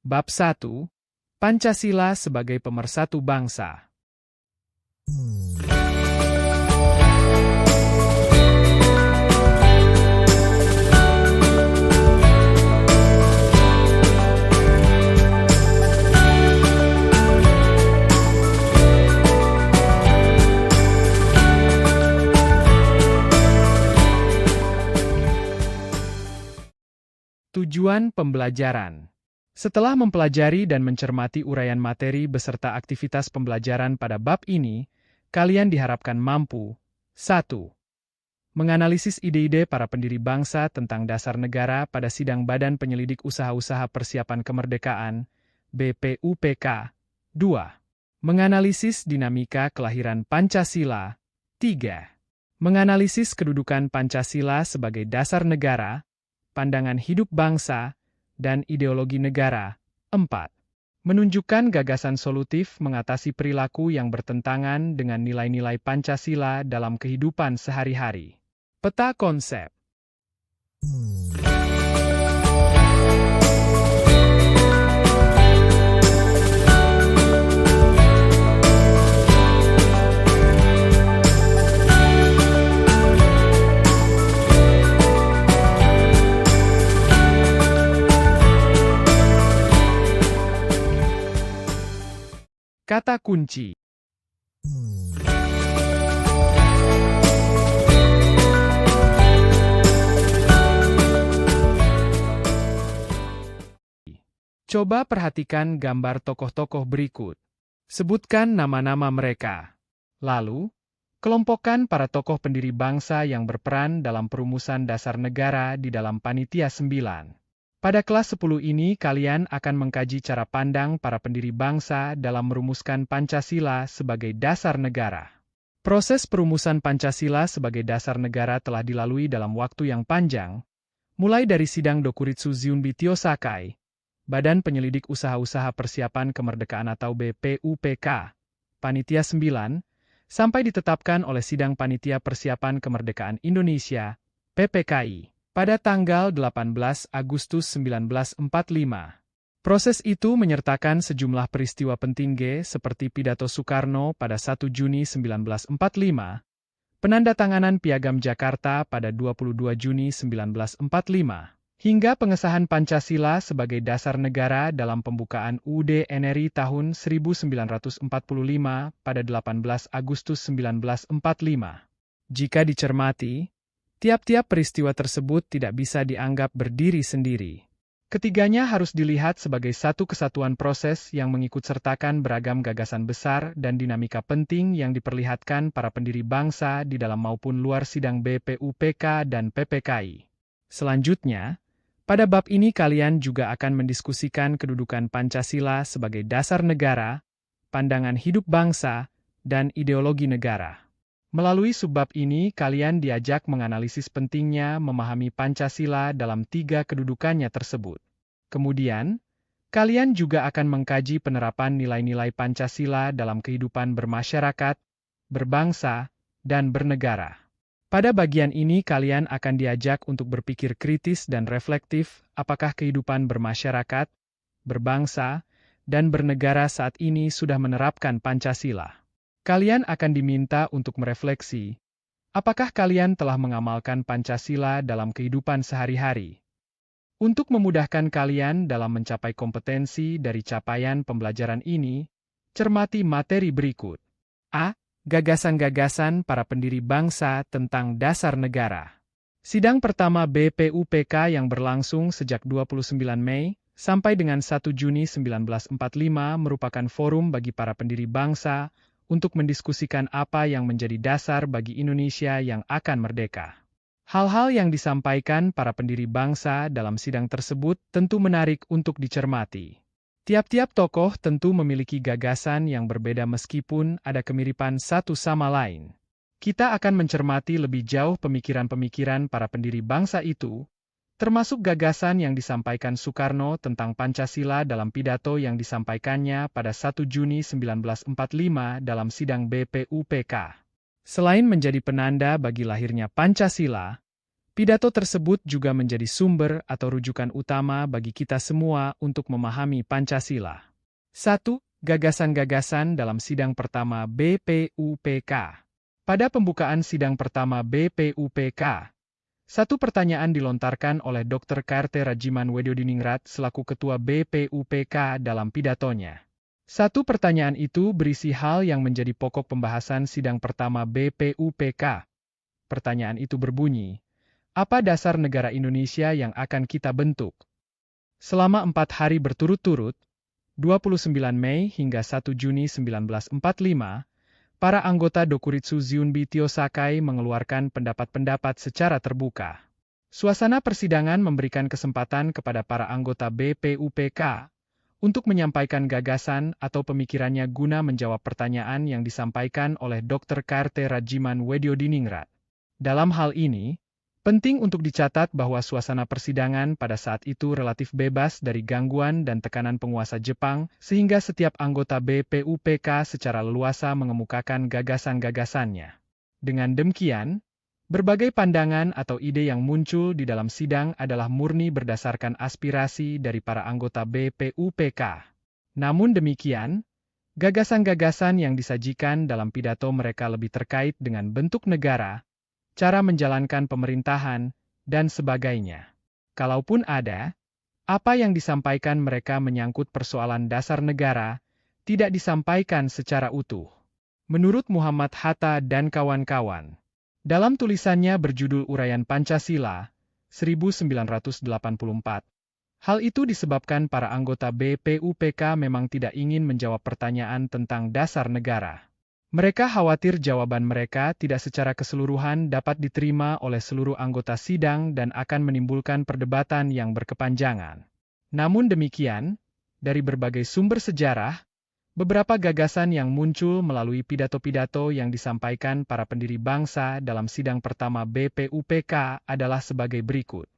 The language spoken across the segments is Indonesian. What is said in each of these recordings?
Bab 1. Pancasila sebagai pemersatu bangsa. Tujuan pembelajaran. Setelah mempelajari dan mencermati uraian materi beserta aktivitas pembelajaran pada bab ini, kalian diharapkan mampu 1. Menganalisis ide-ide para pendiri bangsa tentang dasar negara pada sidang Badan Penyelidik Usaha-Usaha Persiapan Kemerdekaan, BPUPK. 2. Menganalisis dinamika kelahiran Pancasila. 3. Menganalisis kedudukan Pancasila sebagai dasar negara, pandangan hidup bangsa, dan ideologi negara. 4. Menunjukkan gagasan solutif mengatasi perilaku yang bertentangan dengan nilai-nilai Pancasila dalam kehidupan sehari-hari. Peta konsep. Kata kunci. Coba perhatikan gambar tokoh-tokoh berikut. Sebutkan nama-nama mereka. Lalu, kelompokkan para tokoh pendiri bangsa yang berperan dalam perumusan dasar negara di dalam Panitia 9. Pada kelas 10 ini kalian akan mengkaji cara pandang para pendiri bangsa dalam merumuskan Pancasila sebagai dasar negara. Proses perumusan Pancasila sebagai dasar negara telah dilalui dalam waktu yang panjang, mulai dari sidang Dokuritsu Zunbityo Sakai, Badan Penyelidik Usaha-Usaha Persiapan Kemerdekaan atau BPUPK, Panitia 9, sampai ditetapkan oleh Sidang Panitia Persiapan Kemerdekaan Indonesia, PPKI. Pada tanggal 18 Agustus 1945. Proses itu menyertakan sejumlah peristiwa penting seperti pidato Soekarno pada 1 Juni 1945, penandatanganan Piagam Jakarta pada 22 Juni 1945, hingga pengesahan Pancasila sebagai dasar negara dalam pembukaan UUD NRI tahun 1945 pada 18 Agustus 1945. Jika dicermati, tiap-tiap peristiwa tersebut tidak bisa dianggap berdiri sendiri. Ketiganya harus dilihat sebagai satu kesatuan proses yang mengikutsertakan beragam gagasan besar dan dinamika penting yang diperlihatkan para pendiri bangsa di dalam maupun luar sidang BPUPK dan PPKI. Selanjutnya, pada bab ini kalian juga akan mendiskusikan kedudukan Pancasila sebagai dasar negara, pandangan hidup bangsa, dan ideologi negara. Melalui subbab ini, kalian diajak menganalisis pentingnya memahami Pancasila dalam 3 kedudukannya tersebut. Kemudian, kalian juga akan mengkaji penerapan nilai-nilai Pancasila dalam kehidupan bermasyarakat, berbangsa, dan bernegara. Pada bagian ini, kalian akan diajak untuk berpikir kritis dan reflektif apakah kehidupan bermasyarakat, berbangsa, dan bernegara saat ini sudah menerapkan Pancasila. Kalian akan diminta untuk merefleksi, apakah kalian telah mengamalkan Pancasila dalam kehidupan sehari-hari? Untuk memudahkan kalian dalam mencapai kompetensi dari capaian pembelajaran ini, cermati materi berikut. A. Gagasan-gagasan para pendiri bangsa tentang dasar negara. Sidang pertama BPUPK yang berlangsung sejak 29 Mei sampai dengan 1 Juni 1945 merupakan forum bagi para pendiri bangsa untuk mendiskusikan apa yang menjadi dasar bagi Indonesia yang akan merdeka. Hal-hal yang disampaikan para pendiri bangsa dalam sidang tersebut tentu menarik untuk dicermati. Tiap-tiap tokoh tentu memiliki gagasan yang berbeda meskipun ada kemiripan satu sama lain. Kita akan mencermati lebih jauh pemikiran-pemikiran para pendiri bangsa itu, termasuk gagasan yang disampaikan Soekarno tentang Pancasila dalam pidato yang disampaikannya pada 1 Juni 1945 dalam sidang BPUPK. Selain menjadi penanda bagi lahirnya Pancasila, Pidato tersebut juga menjadi sumber atau rujukan utama bagi kita semua untuk memahami Pancasila. 1. Gagasan-gagasan dalam sidang pertama BPUPK. Pada pembukaan sidang pertama BPUPK, satu pertanyaan dilontarkan oleh Dr. Karte Rajiman Wediodiningrat selaku Ketua BPUPK dalam pidatonya. Satu pertanyaan itu berisi hal yang menjadi pokok pembahasan sidang pertama BPUPK. Pertanyaan itu berbunyi, apa dasar negara Indonesia yang akan kita bentuk? Selama 4 hari berturut-turut, 29 Mei hingga 1 Juni 1945, para anggota Dokuritsu Zunbi Tiosakai mengeluarkan pendapat-pendapat secara terbuka. Suasana persidangan memberikan kesempatan kepada para anggota BPUPK untuk menyampaikan gagasan atau pemikirannya guna menjawab pertanyaan yang disampaikan oleh Dr. Karte Rajiman Wediodiningrat. Dalam hal ini, penting untuk dicatat bahwa suasana persidangan pada saat itu relatif bebas dari gangguan dan tekanan penguasa Jepang, sehingga setiap anggota BPUPK secara leluasa mengemukakan gagasan-gagasannya. Dengan demikian, berbagai pandangan atau ide yang muncul di dalam sidang adalah murni berdasarkan aspirasi dari para anggota BPUPK. Namun demikian, gagasan-gagasan yang disajikan dalam pidato mereka lebih terkait dengan bentuk negara, cara menjalankan pemerintahan, dan sebagainya. Kalaupun ada, apa yang disampaikan mereka menyangkut persoalan dasar negara, tidak disampaikan secara utuh. Menurut Muhammad Hatta dan kawan-kawan, dalam tulisannya berjudul Uraian Pancasila, 1984, hal itu disebabkan para anggota BPUPK memang tidak ingin menjawab pertanyaan tentang dasar negara. Mereka khawatir jawaban mereka tidak secara keseluruhan dapat diterima oleh seluruh anggota sidang dan akan menimbulkan perdebatan yang berkepanjangan. Namun demikian, dari berbagai sumber sejarah, beberapa gagasan yang muncul melalui pidato-pidato yang disampaikan para pendiri bangsa dalam sidang pertama BPUPK adalah sebagai berikut.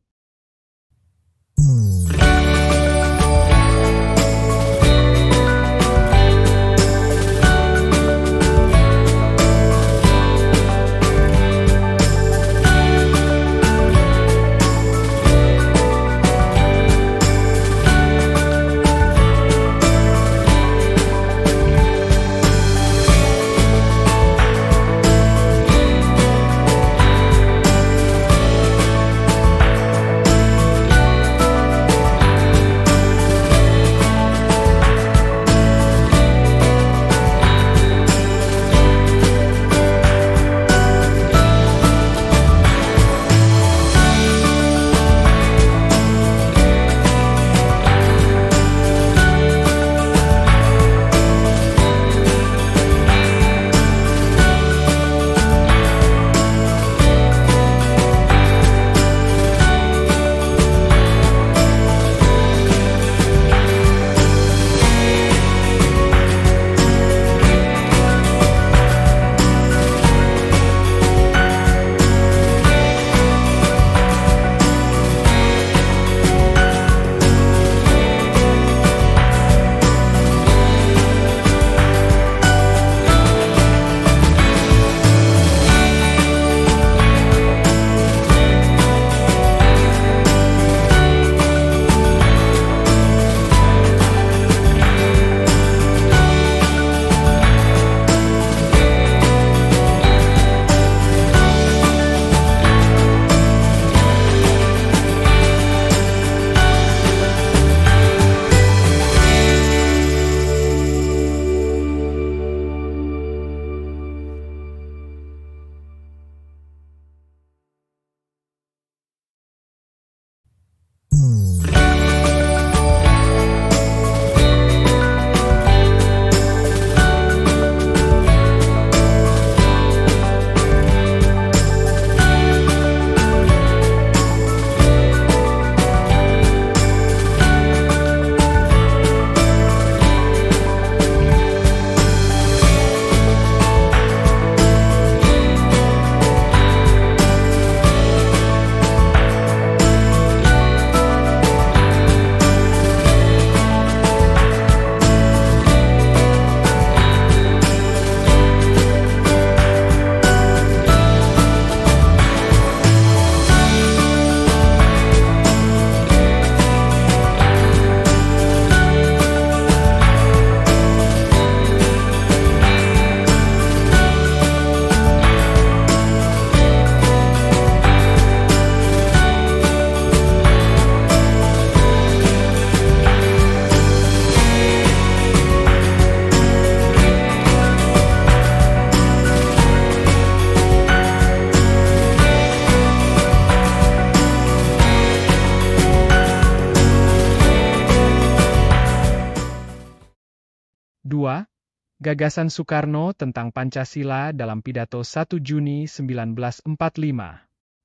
2. Gagasan Soekarno tentang Pancasila dalam pidato 1 Juni 1945.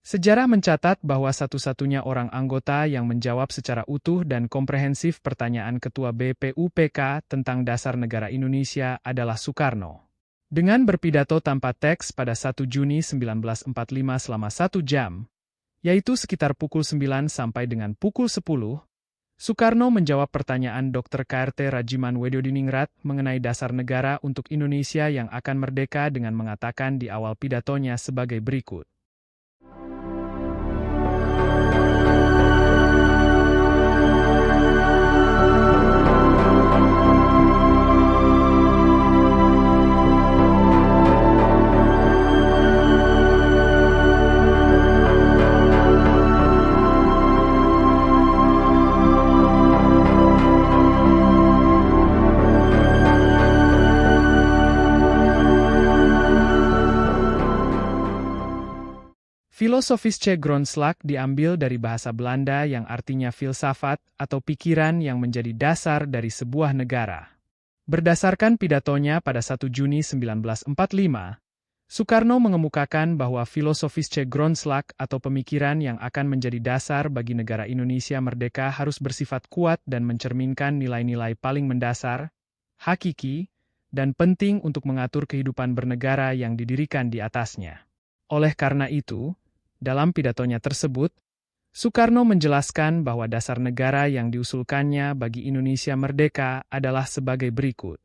Sejarah mencatat bahwa satu-satunya orang anggota yang menjawab secara utuh dan komprehensif pertanyaan Ketua BPUPK tentang dasar negara Indonesia adalah Soekarno. Dengan berpidato tanpa teks pada 1 Juni 1945 selama 1 jam, yaitu sekitar pukul 9 sampai dengan pukul 10, Soekarno menjawab pertanyaan Dr. KRT Rajiman Weddiodiningrat mengenai dasar negara untuk Indonesia yang akan merdeka dengan mengatakan di awal pidatonya sebagai berikut. Filosofische Grondslag diambil dari bahasa Belanda yang artinya filsafat atau pikiran yang menjadi dasar dari sebuah negara. Berdasarkan pidatonya pada 1 Juni 1945, Soekarno mengemukakan bahwa Filosofische Grondslag atau pemikiran yang akan menjadi dasar bagi negara Indonesia merdeka harus bersifat kuat dan mencerminkan nilai-nilai paling mendasar, hakiki, dan penting untuk mengatur kehidupan bernegara yang didirikan di atasnya. Oleh karena itu, dalam pidatonya tersebut, Soekarno menjelaskan bahwa dasar negara yang diusulkannya bagi Indonesia merdeka adalah sebagai berikut.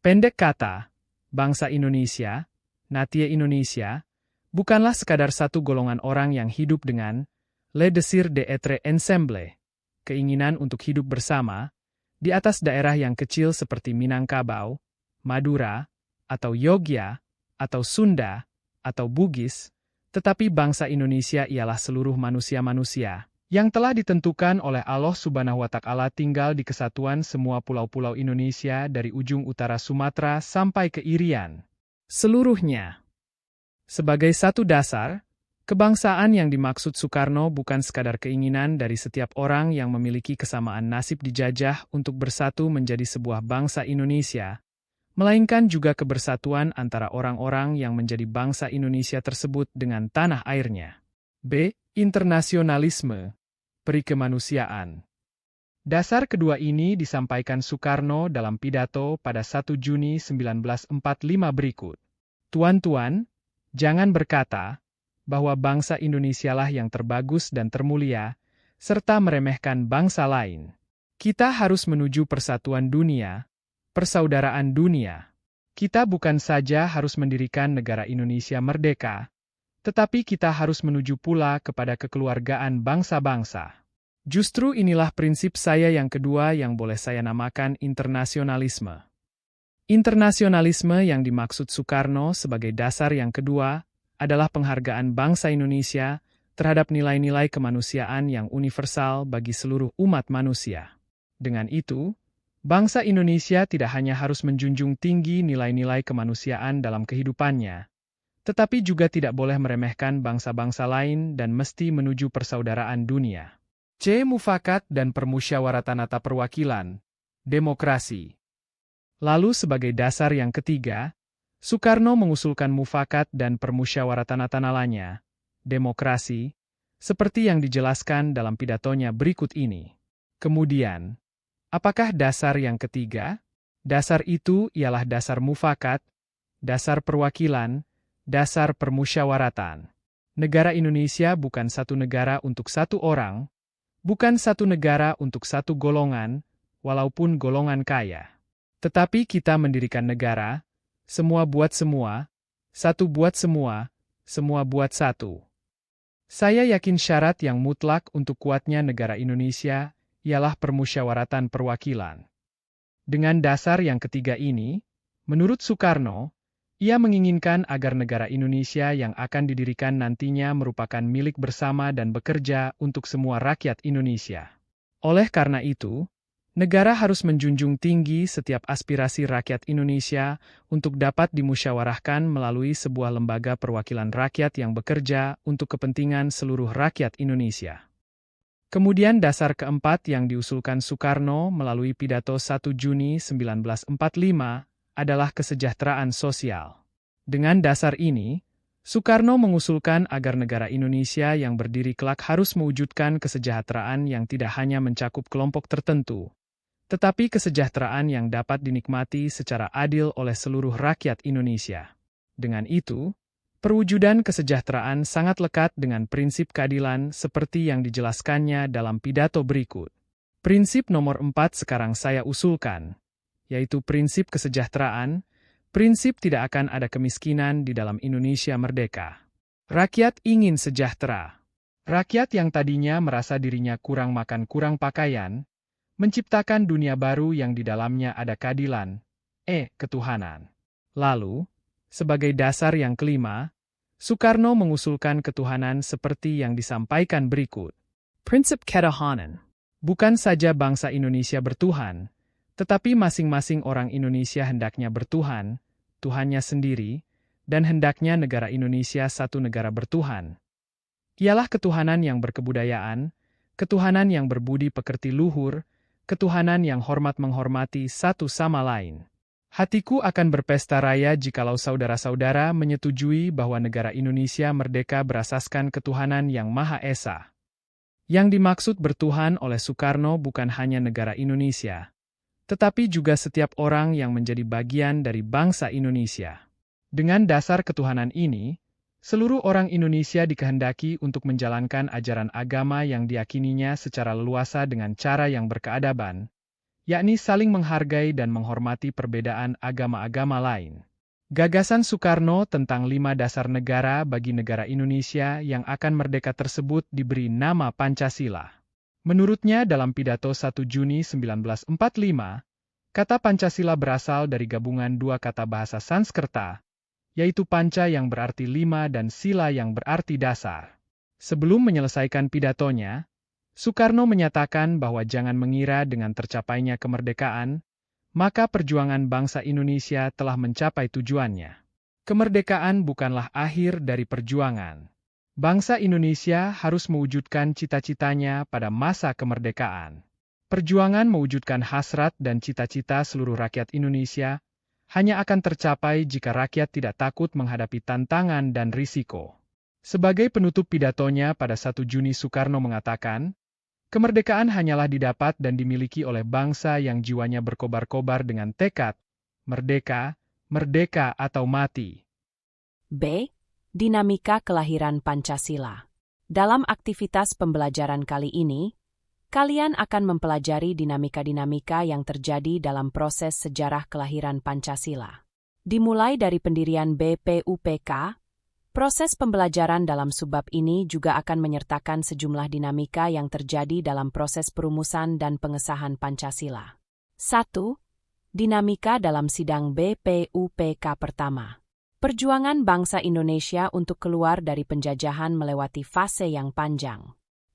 Pendek kata, bangsa Indonesia, Natie Indonesia, bukanlah sekadar satu golongan orang yang hidup dengan le désir d'être ensemble, keinginan untuk hidup bersama, di atas daerah yang kecil seperti Minangkabau, Madura, atau Yogyakarta, atau Sunda, atau Bugis, tetapi bangsa Indonesia ialah seluruh manusia-manusia yang telah ditentukan oleh Allah Subhanahu wa Ta'ala tinggal di kesatuan semua pulau-pulau Indonesia dari ujung utara Sumatera sampai ke Irian. Seluruhnya. Sebagai satu dasar, kebangsaan yang dimaksud Soekarno bukan sekadar keinginan dari setiap orang yang memiliki kesamaan nasib dijajah untuk bersatu menjadi sebuah bangsa Indonesia, melainkan juga kebersatuan antara orang-orang yang menjadi bangsa Indonesia tersebut dengan tanah airnya. B. Internasionalisme, perikemanusiaan. Dasar kedua ini disampaikan Soekarno dalam pidato pada 1 Juni 1945 berikut. Tuan-tuan, jangan berkata bahwa bangsa Indonesialah yang terbagus dan termulia, serta meremehkan bangsa lain. Kita harus menuju persatuan dunia, persaudaraan dunia. Kita bukan saja harus mendirikan negara Indonesia merdeka, tetapi kita harus menuju pula kepada kekeluargaan bangsa-bangsa. Justru inilah prinsip saya yang kedua yang boleh saya namakan internasionalisme. Internasionalisme yang dimaksud Soekarno sebagai dasar yang kedua adalah penghargaan bangsa Indonesia terhadap nilai-nilai kemanusiaan yang universal bagi seluruh umat manusia. Dengan itu, bangsa Indonesia tidak hanya harus menjunjung tinggi nilai-nilai kemanusiaan dalam kehidupannya, tetapi juga tidak boleh meremehkan bangsa-bangsa lain dan mesti menuju persaudaraan dunia. C. Mufakat dan permusyawaratan atau perwakilan, demokrasi. Lalu sebagai dasar yang ketiga, Soekarno mengusulkan mufakat dan permusyawaratan atanalanya, demokrasi, seperti yang dijelaskan dalam pidatonya berikut ini. Kemudian, apakah dasar yang ketiga? Dasar itu ialah dasar mufakat, dasar perwakilan, dasar permusyawaratan. Negara Indonesia bukan satu negara untuk satu orang, bukan satu negara untuk satu golongan, walaupun golongan kaya. Tetapi kita mendirikan negara, semua buat semua, satu buat semua buat satu. Saya yakin syarat yang mutlak untuk kuatnya negara Indonesia ialah permusyawaratan perwakilan. Dengan dasar yang ketiga ini, menurut Soekarno, ia menginginkan agar negara Indonesia yang akan didirikan nantinya merupakan milik bersama dan bekerja untuk semua rakyat Indonesia. Oleh karena itu, negara harus menjunjung tinggi setiap aspirasi rakyat Indonesia untuk dapat dimusyawarahkan melalui sebuah lembaga perwakilan rakyat yang bekerja untuk kepentingan seluruh rakyat Indonesia. Kemudian dasar keempat yang diusulkan Soekarno melalui pidato 1 Juni 1945 adalah kesejahteraan sosial. Dengan dasar ini, Soekarno mengusulkan agar negara Indonesia yang berdiri kelak harus mewujudkan kesejahteraan yang tidak hanya mencakup kelompok tertentu, tetapi kesejahteraan yang dapat dinikmati secara adil oleh seluruh rakyat Indonesia. Dengan itu, perwujudan kesejahteraan sangat lekat dengan prinsip keadilan seperti yang dijelaskannya dalam pidato berikut. Prinsip nomor 4 sekarang saya usulkan, yaitu prinsip kesejahteraan. Prinsip tidak akan ada kemiskinan di dalam Indonesia merdeka. Rakyat ingin sejahtera. Rakyat yang tadinya merasa dirinya kurang makan kurang pakaian, menciptakan dunia baru yang di dalamnya ada keadilan, ketuhanan. Lalu, sebagai dasar yang kelima, Soekarno mengusulkan ketuhanan seperti yang disampaikan berikut. Prinsip ketuhanan. Bukan saja bangsa Indonesia bertuhan, tetapi masing-masing orang Indonesia hendaknya bertuhan, Tuhannya sendiri, dan hendaknya negara Indonesia satu negara bertuhan. Ialah ketuhanan yang berkebudayaan, ketuhanan yang berbudi pekerti luhur, ketuhanan yang hormat menghormati satu sama lain. Hatiku akan berpesta raya jikalau saudara-saudara menyetujui bahwa negara Indonesia merdeka berasaskan ketuhanan yang Maha Esa. Yang dimaksud bertuhan oleh Soekarno bukan hanya negara Indonesia, tetapi juga setiap orang yang menjadi bagian dari bangsa Indonesia. Dengan dasar ketuhanan ini, seluruh orang Indonesia dikehendaki untuk menjalankan ajaran agama yang diyakininya secara leluasa dengan cara yang berkeadaban, yakni saling menghargai dan menghormati perbedaan agama-agama lain. Gagasan Soekarno tentang 5 dasar negara bagi negara Indonesia yang akan merdeka tersebut diberi nama Pancasila. Menurutnya dalam pidato 1 Juni 1945, kata Pancasila berasal dari gabungan 2 kata bahasa Sanskerta, yaitu panca yang berarti 5 dan sila yang berarti dasar. Sebelum menyelesaikan pidatonya, Soekarno menyatakan bahwa jangan mengira dengan tercapainya kemerdekaan, maka perjuangan bangsa Indonesia telah mencapai tujuannya. Kemerdekaan bukanlah akhir dari perjuangan. Bangsa Indonesia harus mewujudkan cita-citanya pada masa kemerdekaan. Perjuangan mewujudkan hasrat dan cita-cita seluruh rakyat Indonesia hanya akan tercapai jika rakyat tidak takut menghadapi tantangan dan risiko. Sebagai penutup pidatonya pada 1 Juni Soekarno mengatakan, kemerdekaan hanyalah didapat dan dimiliki oleh bangsa yang jiwanya berkobar-kobar dengan tekad, merdeka, merdeka atau mati. B. Dinamika kelahiran Pancasila. Dalam aktivitas pembelajaran kali ini, kalian akan mempelajari dinamika-dinamika yang terjadi dalam proses sejarah kelahiran Pancasila. Dimulai dari pendirian BPUPK, proses pembelajaran dalam subbab ini juga akan menyertakan sejumlah dinamika yang terjadi dalam proses perumusan dan pengesahan Pancasila. 1. Dinamika dalam sidang BPUPK pertama. Perjuangan bangsa Indonesia untuk keluar dari penjajahan melewati fase yang panjang.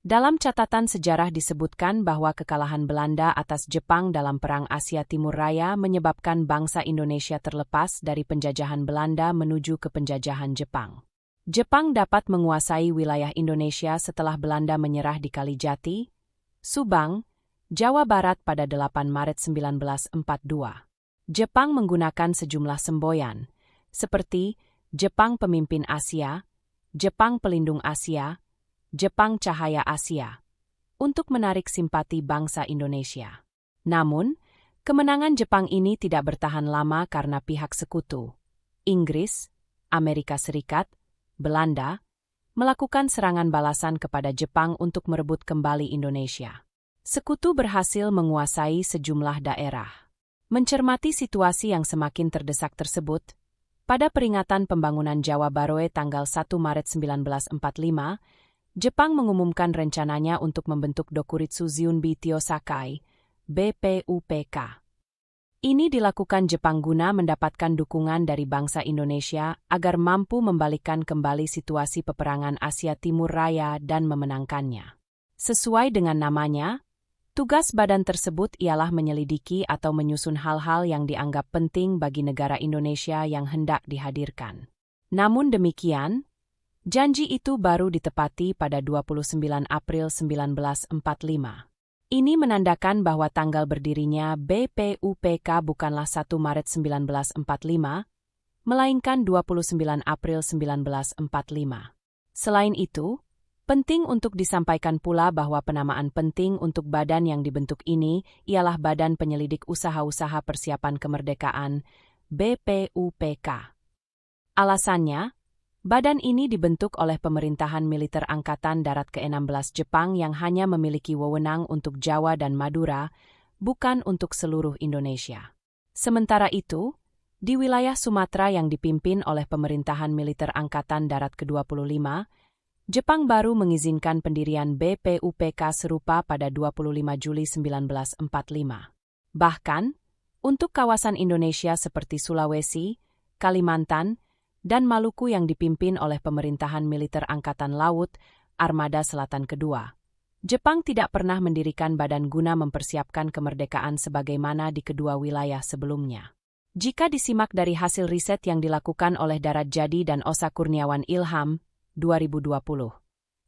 Dalam catatan sejarah disebutkan bahwa kekalahan Belanda atas Jepang dalam Perang Asia Timur Raya menyebabkan bangsa Indonesia terlepas dari penjajahan Belanda menuju ke penjajahan Jepang. Jepang dapat menguasai wilayah Indonesia setelah Belanda menyerah di Kalijati, Subang, Jawa Barat pada 8 Maret 1942. Jepang menggunakan sejumlah semboyan, seperti Jepang Pemimpin Asia, Jepang Pelindung Asia, Jepang Cahaya Asia, untuk menarik simpati bangsa Indonesia. Namun, kemenangan Jepang ini tidak bertahan lama karena pihak sekutu, Inggris, Amerika Serikat, Belanda, melakukan serangan balasan kepada Jepang untuk merebut kembali Indonesia. Sekutu berhasil menguasai sejumlah daerah. Mencermati situasi yang semakin terdesak tersebut, pada peringatan pembangunan Jawa Baroe tanggal 1 Maret 1945, Jepang mengumumkan rencananya untuk membentuk Dokuritsu Zunbi Tyosakai, BPUPK. Ini dilakukan Jepang guna mendapatkan dukungan dari bangsa Indonesia agar mampu membalikkan kembali situasi peperangan Asia Timur Raya dan memenangkannya. Sesuai dengan namanya, tugas badan tersebut ialah menyelidiki atau menyusun hal-hal yang dianggap penting bagi negara Indonesia yang hendak dihadirkan. Namun demikian, Janji itu baru ditepati pada 29 April 1945. Ini menandakan bahwa tanggal berdirinya BPUPK bukanlah 1 Maret 1945, melainkan 29 April 1945. Selain itu, penting untuk disampaikan pula bahwa penamaan penting untuk badan yang dibentuk ini ialah Badan Penyelidik Usaha-Usaha Persiapan Kemerdekaan, BPUPK. Alasannya, badan ini dibentuk oleh pemerintahan militer Angkatan Darat ke-16 Jepang yang hanya memiliki wewenang untuk Jawa dan Madura, bukan untuk seluruh Indonesia. Sementara itu, di wilayah Sumatera yang dipimpin oleh pemerintahan militer Angkatan Darat ke-25, Jepang baru mengizinkan pendirian BPUPK serupa pada 25 Juli 1945. Bahkan, untuk kawasan Indonesia seperti Sulawesi, Kalimantan, dan Maluku yang dipimpin oleh pemerintahan militer Angkatan Laut, Armada Selatan Kedua, Jepang tidak pernah mendirikan badan guna mempersiapkan kemerdekaan sebagaimana di kedua wilayah sebelumnya. Jika disimak dari hasil riset yang dilakukan oleh Darat Djadi dan Osa Kurniawan Ilham, 2020,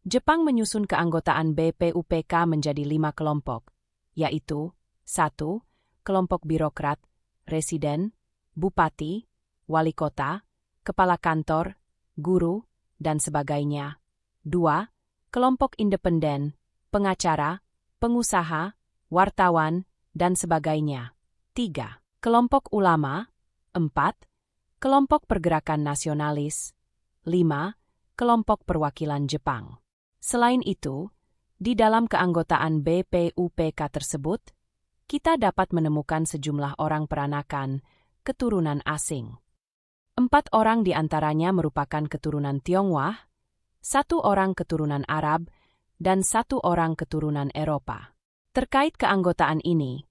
Jepang menyusun keanggotaan BPUPK menjadi 5 kelompok, yaitu 1. Kelompok birokrat, residen, bupati, wali kota, kepala kantor, guru, dan sebagainya. 2. Kelompok independen, pengacara, pengusaha, wartawan, dan sebagainya. 3. Kelompok ulama. 4. Kelompok pergerakan nasionalis. 5. Kelompok perwakilan Jepang. Selain itu, di dalam keanggotaan BPUPK tersebut, kita dapat menemukan sejumlah orang peranakan, keturunan asing. 4 orang di antaranya merupakan keturunan Tionghoa, 1 orang keturunan Arab, dan 1 orang keturunan Eropa. Terkait keanggotaan ini,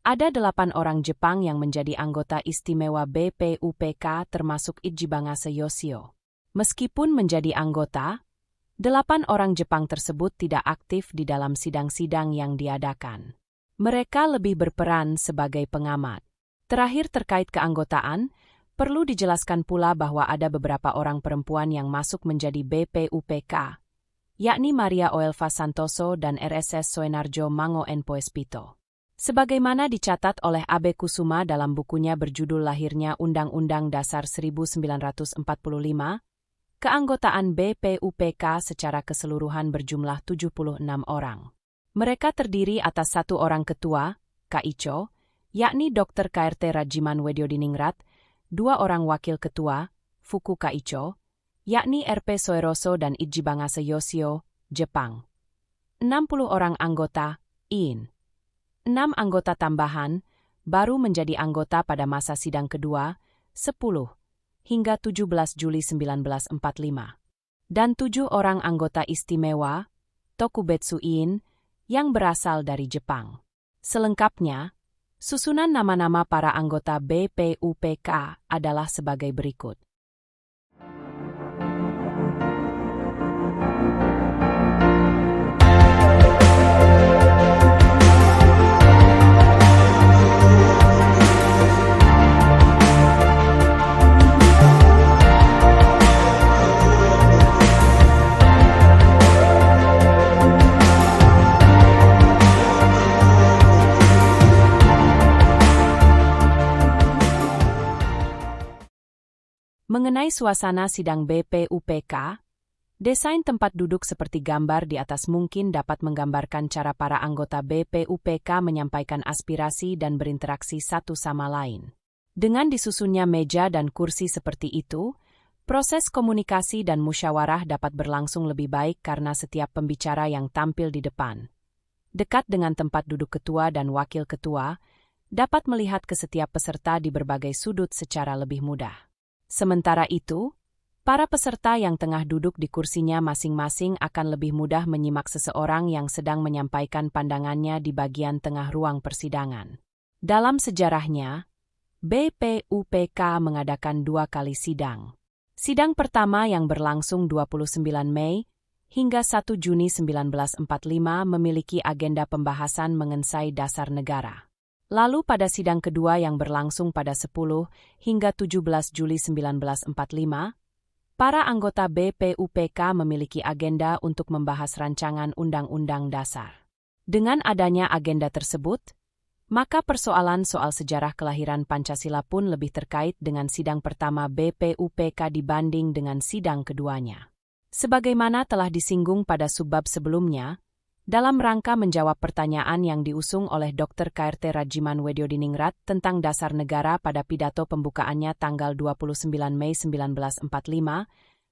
ada 8 orang Jepang yang menjadi anggota istimewa BPUPK termasuk Ichibangase Yoshio. Meskipun menjadi anggota, 8 orang Jepang tersebut tidak aktif di dalam sidang-sidang yang diadakan. Mereka lebih berperan sebagai pengamat. Terakhir terkait keanggotaan, perlu dijelaskan pula bahwa ada beberapa orang perempuan yang masuk menjadi BPUPK, yakni Maria Oelva Santoso dan RSS Soenarjo Mango Poespito. Sebagaimana dicatat oleh Abe Kusuma dalam bukunya berjudul Lahirnya Undang-Undang Dasar 1945, keanggotaan BPUPK secara keseluruhan berjumlah 76 orang. Mereka terdiri atas 1 orang ketua, Kaicho, yakni Dr. KRT Rajiman Wedyodiningrat, 2 orang wakil ketua, Fuku Kaicho, yakni RP Soeroso dan Ichibangase Yoshio, Jepang. 60 orang anggota, IN. 6 anggota tambahan, baru menjadi anggota pada masa sidang kedua, 10, hingga 17 Juli 1945. Dan 7 orang anggota istimewa, Tokubetsu IN, yang berasal dari Jepang. Selengkapnya, susunan nama-nama para anggota BPUPK adalah sebagai berikut. Mengenai suasana sidang BPUPK, desain tempat duduk seperti gambar di atas mungkin dapat menggambarkan cara para anggota BPUPK menyampaikan aspirasi dan berinteraksi satu sama lain. Dengan disusunnya meja dan kursi seperti itu, proses komunikasi dan musyawarah dapat berlangsung lebih baik karena setiap pembicara yang tampil di depan, dekat dengan tempat duduk ketua dan wakil ketua, dapat melihat ke setiap peserta di berbagai sudut secara lebih mudah. Sementara itu, para peserta yang tengah duduk di kursinya masing-masing akan lebih mudah menyimak seseorang yang sedang menyampaikan pandangannya di bagian tengah ruang persidangan. Dalam sejarahnya, BPUPK mengadakan 2 kali sidang. Sidang pertama yang berlangsung 29 Mei hingga 1 Juni 1945 memiliki agenda pembahasan mengenai dasar negara. Lalu pada sidang kedua yang berlangsung pada 10 hingga 17 Juli 1945, Para anggota BPUPK memiliki agenda untuk membahas rancangan Undang-Undang Dasar. Dengan adanya agenda tersebut, maka persoalan soal sejarah kelahiran Pancasila pun lebih terkait dengan sidang pertama BPUPK dibanding dengan sidang keduanya. Sebagaimana telah disinggung pada subbab sebelumnya, dalam rangka menjawab pertanyaan yang diusung oleh Dr. KRT Rajiman Wedyodiningrat tentang dasar negara pada pidato pembukaannya tanggal 29 Mei 1945,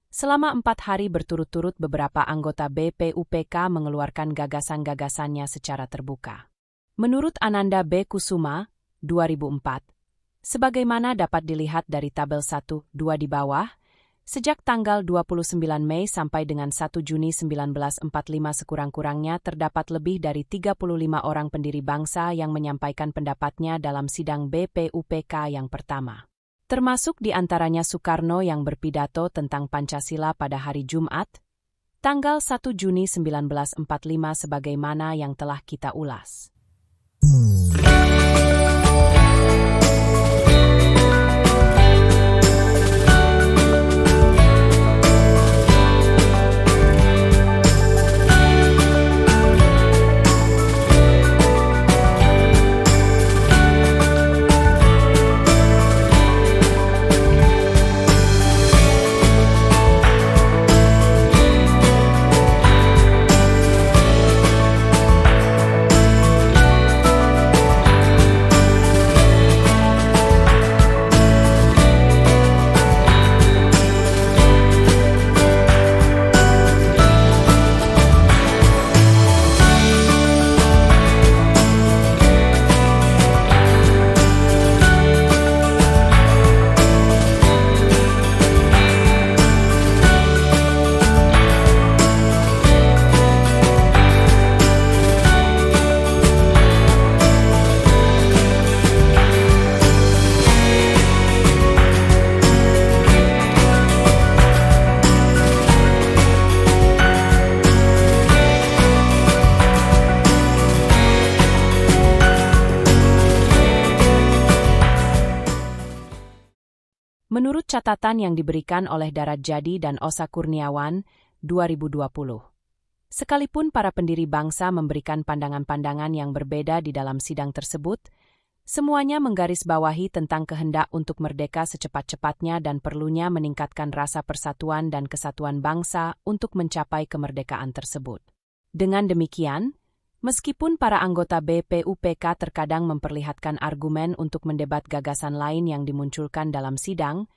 selama 4 hari berturut-turut beberapa anggota BPUPK mengeluarkan gagasan-gagasannya secara terbuka. Menurut Ananda B. Kusuma, 2004, sebagaimana dapat dilihat dari tabel 1-2 di bawah, sejak tanggal 29 Mei sampai dengan 1 Juni 1945 sekurang-kurangnya terdapat lebih dari 35 orang pendiri bangsa yang menyampaikan pendapatnya dalam sidang BPUPK yang pertama. Termasuk di antaranya Soekarno yang berpidato tentang Pancasila pada hari Jumat, tanggal 1 Juni 1945 sebagaimana yang telah kita ulas. Menurut catatan yang diberikan oleh Darat Jadi dan Osa Kurniawan, 2020. Sekalipun para pendiri bangsa memberikan pandangan-pandangan yang berbeda di dalam sidang tersebut, semuanya menggarisbawahi tentang kehendak untuk merdeka secepat-cepatnya dan perlunya meningkatkan rasa persatuan dan kesatuan bangsa untuk mencapai kemerdekaan tersebut. Dengan demikian, meskipun para anggota BPUPK terkadang memperlihatkan argumen untuk mendebat gagasan lain yang dimunculkan dalam sidang,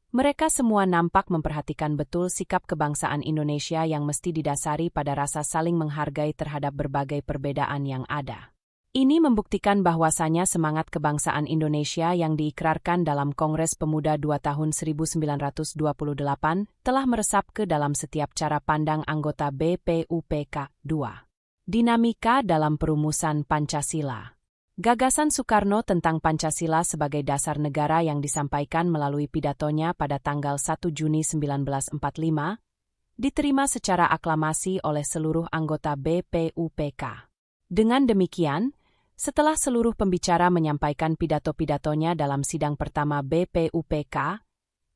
mereka semua nampak memperhatikan betul sikap kebangsaan Indonesia yang mesti didasari pada rasa saling menghargai terhadap berbagai perbedaan yang ada. Ini membuktikan bahwasanya semangat kebangsaan Indonesia yang diikrarkan dalam Kongres Pemuda 2 tahun 1928 telah meresap ke dalam setiap cara pandang anggota BPUPK. 2. Dinamika dalam perumusan Pancasila. Gagasan Soekarno tentang Pancasila sebagai dasar negara yang disampaikan melalui pidatonya pada tanggal 1 Juni 1945 diterima secara aklamasi oleh seluruh anggota BPUPK. Dengan demikian, setelah seluruh pembicara menyampaikan pidato-pidatonya dalam sidang pertama BPUPK,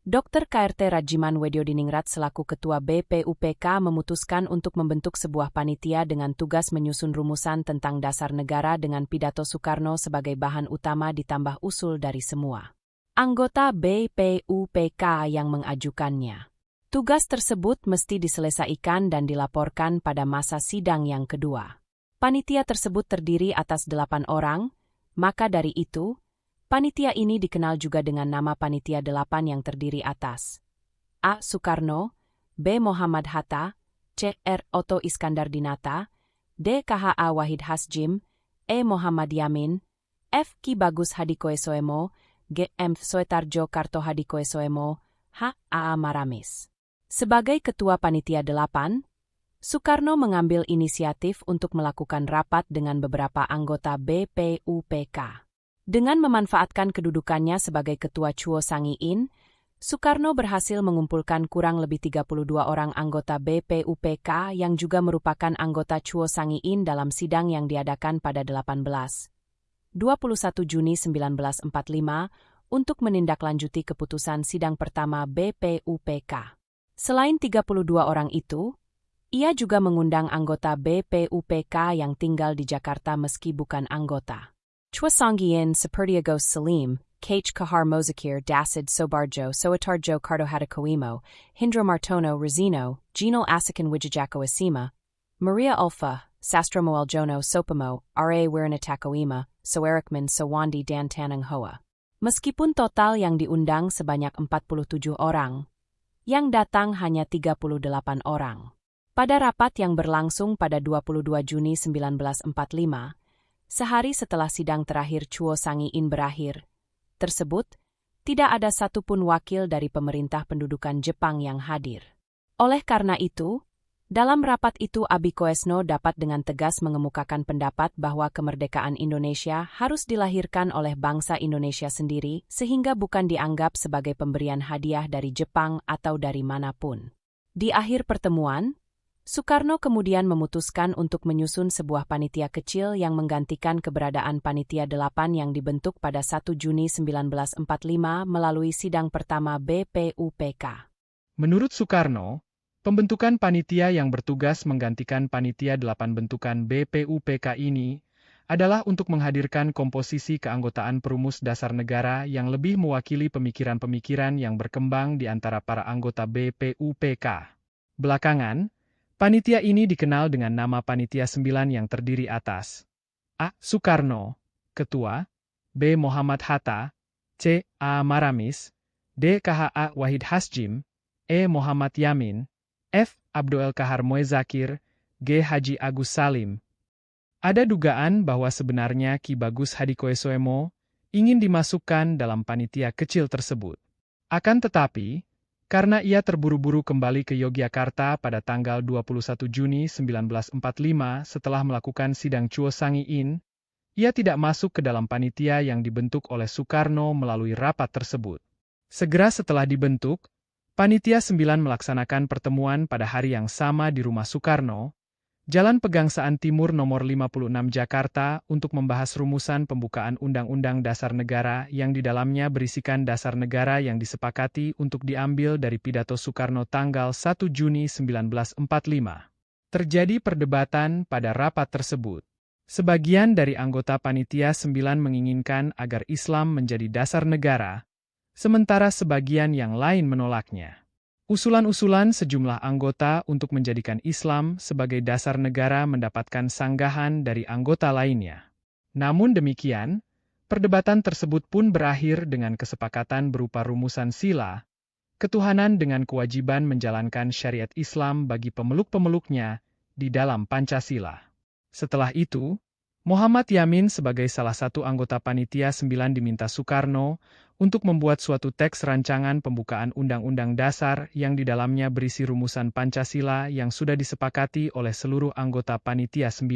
Dr. KRT Rajiman Wedyodiningrat selaku Ketua BPUPK memutuskan untuk membentuk sebuah panitia dengan tugas menyusun rumusan tentang dasar negara dengan pidato Soekarno sebagai bahan utama ditambah usul dari semua anggota BPUPK yang mengajukannya. Tugas tersebut mesti diselesaikan dan dilaporkan pada masa sidang yang kedua. Panitia tersebut terdiri atas 8 orang, maka dari itu, panitia ini dikenal juga dengan nama Panitia 8 yang terdiri atas A. Soekarno, B. Muhammad Hatta, C. R. Otto Iskandar Dinata, D. KHA Wahid Hasjim, E. Muhammad Yamin, F. Ki Bagus Hadikoesoemo, G. M. Soetarjo Kartohadikoesoemo, H. A. Maramis. Sebagai Ketua Panitia 8, Soekarno mengambil inisiatif untuk melakukan rapat dengan beberapa anggota BPUPK. Dengan memanfaatkan kedudukannya sebagai Ketua Chuo Sangiin, Soekarno berhasil mengumpulkan kurang lebih 32 orang anggota BPUPK yang juga merupakan anggota Chuo Sangiin dalam sidang yang diadakan pada 18-21 Juni 1945 untuk menindaklanjuti keputusan sidang pertama BPUPK. Selain 32 orang itu, ia juga mengundang anggota BPUPK yang tinggal di Jakarta meski bukan anggota. Chua Sanggian Sepertiagos Salim, Kh Kahar Mozakir Dasid Sobarjo Soetarjo Kartohadikoimo, Hindra Martono Rizino, Ginal Asikan Wijajako Asima, Maria Ulfa, Sastro Moeljono Sopamo, R.A. Wiranatakoima, Soerikman Sawandi Dan Tanang Hoa. Meskipun total yang diundang sebanyak 47 orang, yang datang hanya 38 orang. Pada rapat yang berlangsung pada 22 Juni 1945, sehari setelah sidang terakhir Chuo Sangiin berakhir, tersebut, tidak ada satupun wakil dari pemerintah pendudukan Jepang yang hadir. Oleh karena itu, dalam rapat itu Abi Koesno dapat dengan tegas mengemukakan pendapat bahwa kemerdekaan Indonesia harus dilahirkan oleh bangsa Indonesia sendiri sehingga bukan dianggap sebagai pemberian hadiah dari Jepang atau dari manapun. Di akhir pertemuan, Soekarno kemudian memutuskan untuk menyusun sebuah panitia kecil yang menggantikan keberadaan Panitia 8 yang dibentuk pada 1 Juni 1945 melalui sidang pertama BPUPK. Menurut Soekarno, pembentukan panitia yang bertugas menggantikan Panitia 8 bentukan BPUPK ini adalah untuk menghadirkan komposisi keanggotaan perumus dasar negara yang lebih mewakili pemikiran-pemikiran yang berkembang di antara para anggota BPUPK. Belakangan, panitia ini dikenal dengan nama Panitia 9 yang terdiri atas A. Soekarno, Ketua, B. Muhammad Hatta, C. A. Maramis, D. K.H.A. Wahid Hasjim, E. Muhammad Yamin, F. Abdul Kahar Moezakir, G. Haji Agus Salim. Ada dugaan bahwa sebenarnya Ki Bagus Hadikoesoemo ingin dimasukkan dalam panitia kecil tersebut. Akan tetapi, karena ia terburu-buru kembali ke Yogyakarta pada tanggal 21 Juni 1945 setelah melakukan sidang Chuo Sangiin, ia tidak masuk ke dalam panitia yang dibentuk oleh Soekarno melalui rapat tersebut. Segera setelah dibentuk, Panitia 9 melaksanakan pertemuan pada hari yang sama di rumah Soekarno, Jalan Pegangsaan Timur nomor 56 Jakarta untuk membahas rumusan pembukaan Undang-Undang Dasar Negara yang di dalamnya berisikan dasar negara yang disepakati untuk diambil dari pidato Soekarno tanggal 1 Juni 1945. Terjadi perdebatan pada rapat tersebut. Sebagian dari anggota Panitia 9 menginginkan agar Islam menjadi dasar negara, sementara sebagian yang lain menolaknya. Usulan-usulan sejumlah anggota untuk menjadikan Islam sebagai dasar negara mendapatkan sanggahan dari anggota lainnya. Namun demikian, perdebatan tersebut pun berakhir dengan kesepakatan berupa rumusan sila, ketuhanan dengan kewajiban menjalankan syariat Islam bagi pemeluk-pemeluknya di dalam Pancasila. Setelah itu, Muhammad Yamin sebagai salah satu anggota Panitia 9 diminta Soekarno untuk membuat suatu teks rancangan pembukaan Undang-Undang Dasar yang di dalamnya berisi rumusan Pancasila yang sudah disepakati oleh seluruh anggota Panitia 9.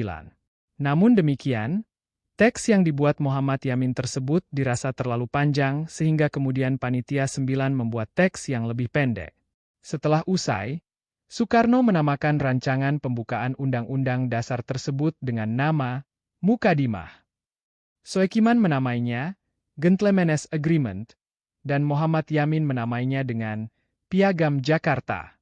Namun demikian, teks yang dibuat Muhammad Yamin tersebut dirasa terlalu panjang sehingga kemudian Panitia 9 membuat teks yang lebih pendek. Setelah usai, Soekarno menamakan rancangan pembukaan Undang-Undang Dasar tersebut dengan nama Mukadimah. Soekiman menamainya Gentleman's Agreement, dan Muhammad Yamin menamainya dengan Piagam Jakarta.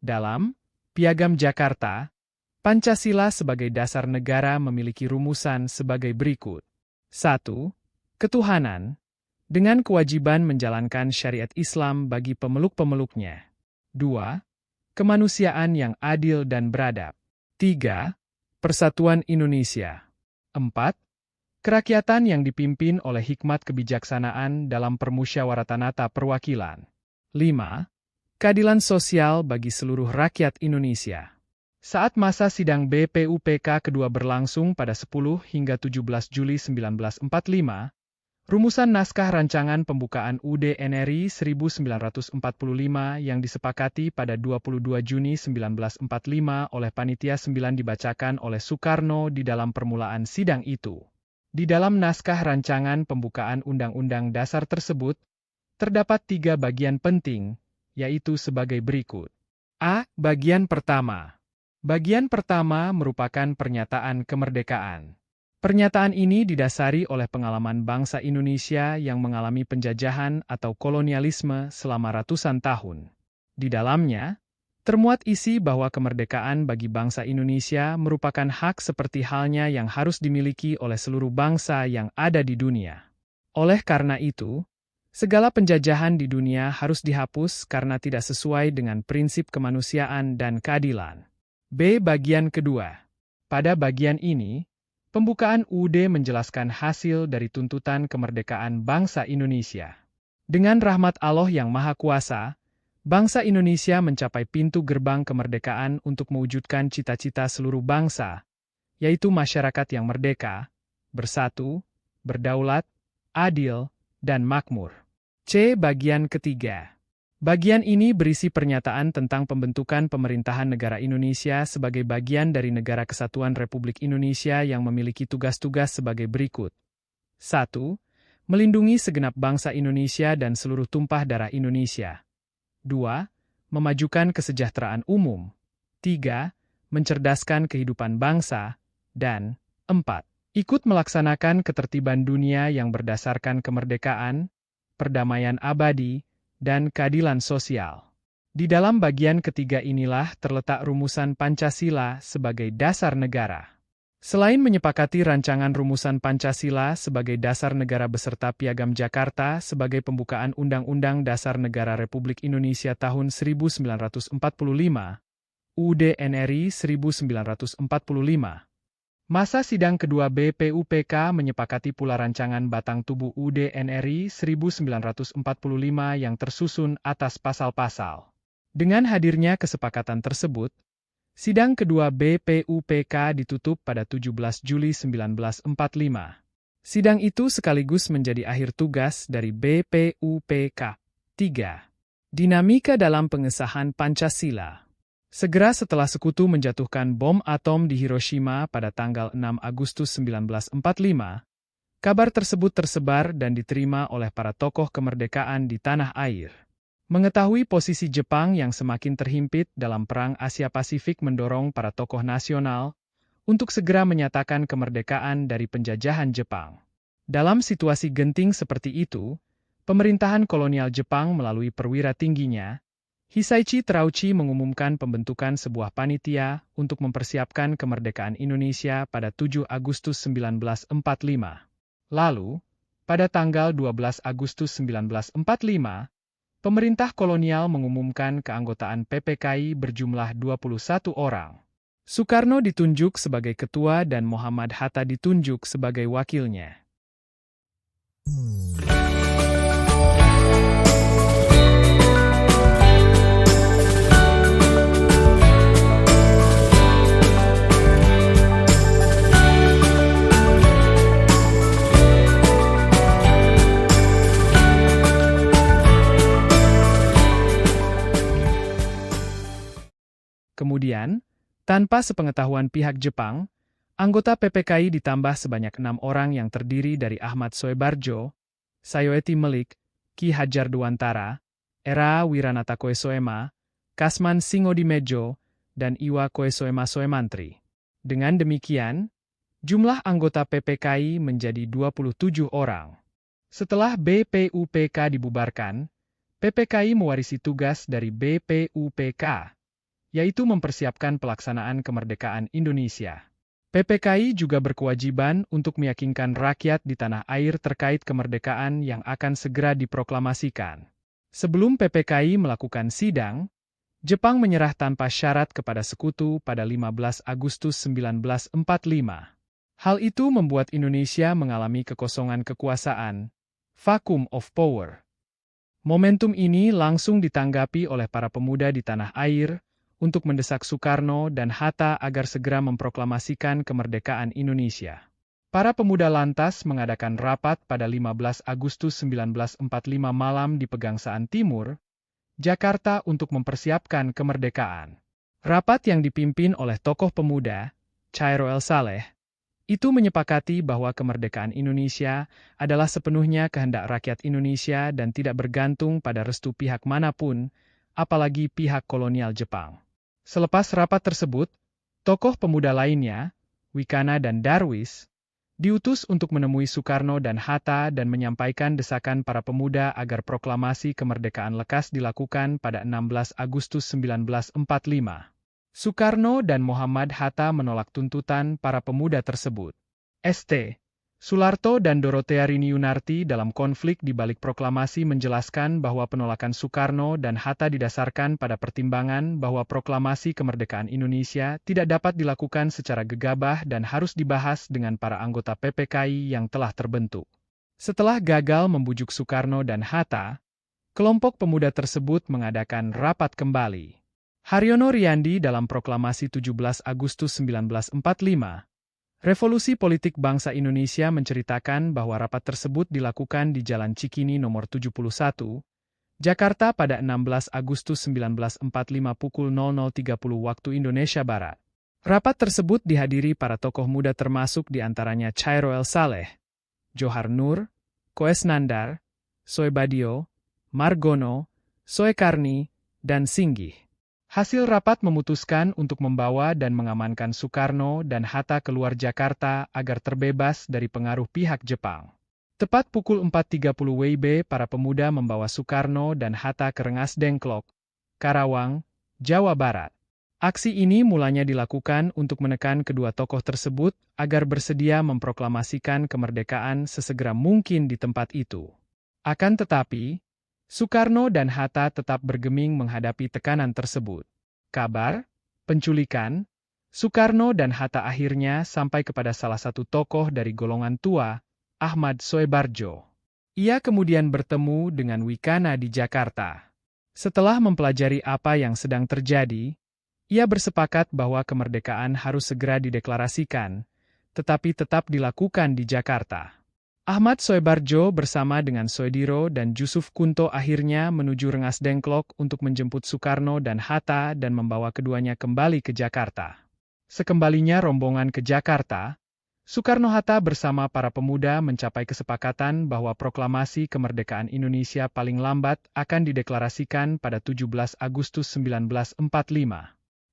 Dalam Piagam Jakarta, Pancasila sebagai dasar negara memiliki rumusan sebagai berikut. 1. Ketuhanan, dengan kewajiban menjalankan syariat Islam bagi pemeluk-pemeluknya. 2. Kemanusiaan yang adil dan beradab. 3. Persatuan Indonesia. 4. Kerakyatan yang dipimpin oleh hikmat kebijaksanaan dalam permusyawaratan perwakilan. 5. Keadilan sosial bagi seluruh rakyat Indonesia. Saat masa sidang BPUPK kedua berlangsung pada 10 hingga 17 Juli 1945, rumusan naskah rancangan pembukaan UUD NRI 1945 yang disepakati pada 22 Juni 1945 oleh Panitia 9 dibacakan oleh Soekarno di dalam permulaan sidang itu. Di dalam naskah rancangan pembukaan Undang-Undang Dasar tersebut, terdapat 3 bagian penting, yaitu sebagai berikut. A. Bagian pertama. Bagian pertama merupakan pernyataan kemerdekaan. Pernyataan ini didasari oleh pengalaman bangsa Indonesia yang mengalami penjajahan atau kolonialisme selama ratusan tahun. Di dalamnya, termuat isi bahwa kemerdekaan bagi bangsa Indonesia merupakan hak seperti halnya yang harus dimiliki oleh seluruh bangsa yang ada di dunia. Oleh karena itu, segala penjajahan di dunia harus dihapus karena tidak sesuai dengan prinsip kemanusiaan dan keadilan. B. Bagian kedua. Pada bagian ini, pembukaan UUD menjelaskan hasil dari tuntutan kemerdekaan bangsa Indonesia. Dengan rahmat Allah yang Maha Kuasa, bangsa Indonesia mencapai pintu gerbang kemerdekaan untuk mewujudkan cita-cita seluruh bangsa, yaitu masyarakat yang merdeka, bersatu, berdaulat, adil, dan makmur. C. Bagian ketiga. Bagian ini berisi pernyataan tentang pembentukan pemerintahan negara Indonesia sebagai bagian dari Negara Kesatuan Republik Indonesia yang memiliki tugas-tugas sebagai berikut. 1. Melindungi segenap bangsa Indonesia dan seluruh tumpah darah Indonesia. 2. Memajukan kesejahteraan umum. 3. Mencerdaskan kehidupan bangsa. Dan 4. Ikut melaksanakan ketertiban dunia yang berdasarkan kemerdekaan, perdamaian abadi, dan keadilan sosial. Di dalam bagian ketiga inilah terletak rumusan Pancasila sebagai dasar negara. Selain menyepakati rancangan rumusan Pancasila sebagai dasar negara beserta Piagam Jakarta sebagai pembukaan Undang-Undang Dasar Negara Republik Indonesia tahun 1945, UUD NRI 1945, masa sidang kedua BPUPK menyepakati pula rancangan batang tubuh UUD NRI 1945 yang tersusun atas pasal-pasal. Dengan hadirnya kesepakatan tersebut, sidang kedua BPUPK ditutup pada 17 Juli 1945. Sidang itu sekaligus menjadi akhir tugas dari BPUPK. 3. Dinamika dalam pengesahan Pancasila. Segera setelah Sekutu menjatuhkan bom atom di Hiroshima pada tanggal 6 Agustus 1945, kabar tersebut tersebar dan diterima oleh para tokoh kemerdekaan di tanah air. Mengetahui posisi Jepang yang semakin terhimpit dalam Perang Asia-Pasifik mendorong para tokoh nasional untuk segera menyatakan kemerdekaan dari penjajahan Jepang. Dalam situasi genting seperti itu, pemerintahan kolonial Jepang melalui perwira tingginya, Hisaichi Terauchi mengumumkan pembentukan sebuah panitia untuk mempersiapkan kemerdekaan Indonesia pada 7 Agustus 1945. Lalu, pada tanggal 12 Agustus 1945, pemerintah kolonial mengumumkan keanggotaan PPKI berjumlah 21 orang. Soekarno ditunjuk sebagai ketua dan Muhammad Hatta ditunjuk sebagai wakilnya. Kemudian, tanpa sepengetahuan pihak Jepang, anggota PPKI ditambah sebanyak 6 orang yang terdiri dari Ahmad Soebarjo, Sayoeti Melik, Ki Hajar Dewantara, Era Wiranata Koesoema, Kasman Singodimejo, dan Iwa Koesoema Soemantri. Dengan demikian, jumlah anggota PPKI menjadi 27 orang. Setelah BPUPK dibubarkan, PPKI mewarisi tugas dari BPUPK, yaitu mempersiapkan pelaksanaan kemerdekaan Indonesia. PPKI juga berkewajiban untuk meyakinkan rakyat di tanah air terkait kemerdekaan yang akan segera diproklamasikan. Sebelum PPKI melakukan sidang, Jepang menyerah tanpa syarat kepada Sekutu pada 15 Agustus 1945. Hal itu membuat Indonesia mengalami kekosongan kekuasaan, vacuum of power. Momentum ini langsung ditanggapi oleh para pemuda di tanah air, untuk mendesak Soekarno dan Hatta agar segera memproklamasikan kemerdekaan Indonesia. Para pemuda lantas mengadakan rapat pada 15 Agustus 1945 malam di Pegangsaan Timur, Jakarta untuk mempersiapkan kemerdekaan. Rapat yang dipimpin oleh tokoh pemuda, Cairo El Saleh, itu menyepakati bahwa kemerdekaan Indonesia adalah sepenuhnya kehendak rakyat Indonesia dan tidak bergantung pada restu pihak manapun, apalagi pihak kolonial Jepang. Selepas rapat tersebut, tokoh pemuda lainnya, Wikana dan Darwis, diutus untuk menemui Soekarno dan Hatta dan menyampaikan desakan para pemuda agar proklamasi kemerdekaan lekas dilakukan pada 16 Agustus 1945. Soekarno dan Muhammad Hatta menolak tuntutan para pemuda tersebut. St. Sularto dan Dorothea Rini Yunarti dalam konflik di balik proklamasi menjelaskan bahwa penolakan Soekarno dan Hatta didasarkan pada pertimbangan bahwa proklamasi kemerdekaan Indonesia tidak dapat dilakukan secara gegabah dan harus dibahas dengan para anggota PPKI yang telah terbentuk. Setelah gagal membujuk Soekarno dan Hatta, kelompok pemuda tersebut mengadakan rapat kembali. Haryono Riyandi dalam proklamasi 17 Agustus 1945, Revolusi Politik Bangsa Indonesia menceritakan bahwa rapat tersebut dilakukan di Jalan Cikini nomor 71, Jakarta pada 16 Agustus 1945 pukul 00.30 waktu Indonesia Barat. Rapat tersebut dihadiri para tokoh muda termasuk diantaranya Chairul Saleh, Johar Nur, Koes Nandar, Soebadio, Margono, Soekarni, dan Singgih. Hasil rapat memutuskan untuk membawa dan mengamankan Soekarno dan Hatta keluar Jakarta agar terbebas dari pengaruh pihak Jepang. Tepat pukul 4.30 WIB para pemuda membawa Soekarno dan Hatta ke Rengas Dengklok, Karawang, Jawa Barat. Aksi ini mulanya dilakukan untuk menekan kedua tokoh tersebut agar bersedia memproklamasikan kemerdekaan sesegera mungkin di tempat itu. Akan tetapi, Soekarno dan Hatta tetap bergeming menghadapi tekanan tersebut. Kabar, penculikan, Soekarno dan Hatta akhirnya sampai kepada salah satu tokoh dari golongan tua, Ahmad Soebardjo. Ia kemudian bertemu dengan Wikana di Jakarta. Setelah mempelajari apa yang sedang terjadi, ia bersepakat bahwa kemerdekaan harus segera dideklarasikan, tetapi tetap dilakukan di Jakarta. Ahmad Soebardjo bersama dengan Soediro dan Jusuf Kunto akhirnya menuju Rengas Dengklok untuk menjemput Soekarno dan Hatta dan membawa keduanya kembali ke Jakarta. Sekembalinya rombongan ke Jakarta, Soekarno-Hatta bersama para pemuda mencapai kesepakatan bahwa proklamasi kemerdekaan Indonesia paling lambat akan dideklarasikan pada 17 Agustus 1945.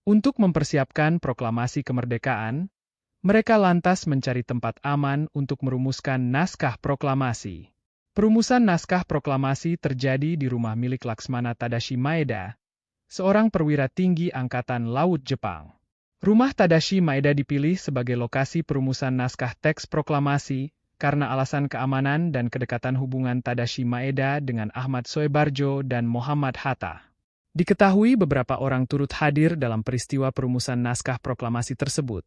Untuk mempersiapkan proklamasi kemerdekaan, mereka lantas mencari tempat aman untuk merumuskan naskah proklamasi. Perumusan naskah proklamasi terjadi di rumah milik Laksmana Tadashi Maeda, seorang perwira tinggi Angkatan Laut Jepang. Rumah Tadashi Maeda dipilih sebagai lokasi perumusan naskah teks proklamasi karena alasan keamanan dan kedekatan hubungan Tadashi Maeda dengan Ahmad Soebardjo dan Muhammad Hatta. Diketahui beberapa orang turut hadir dalam peristiwa perumusan naskah proklamasi tersebut,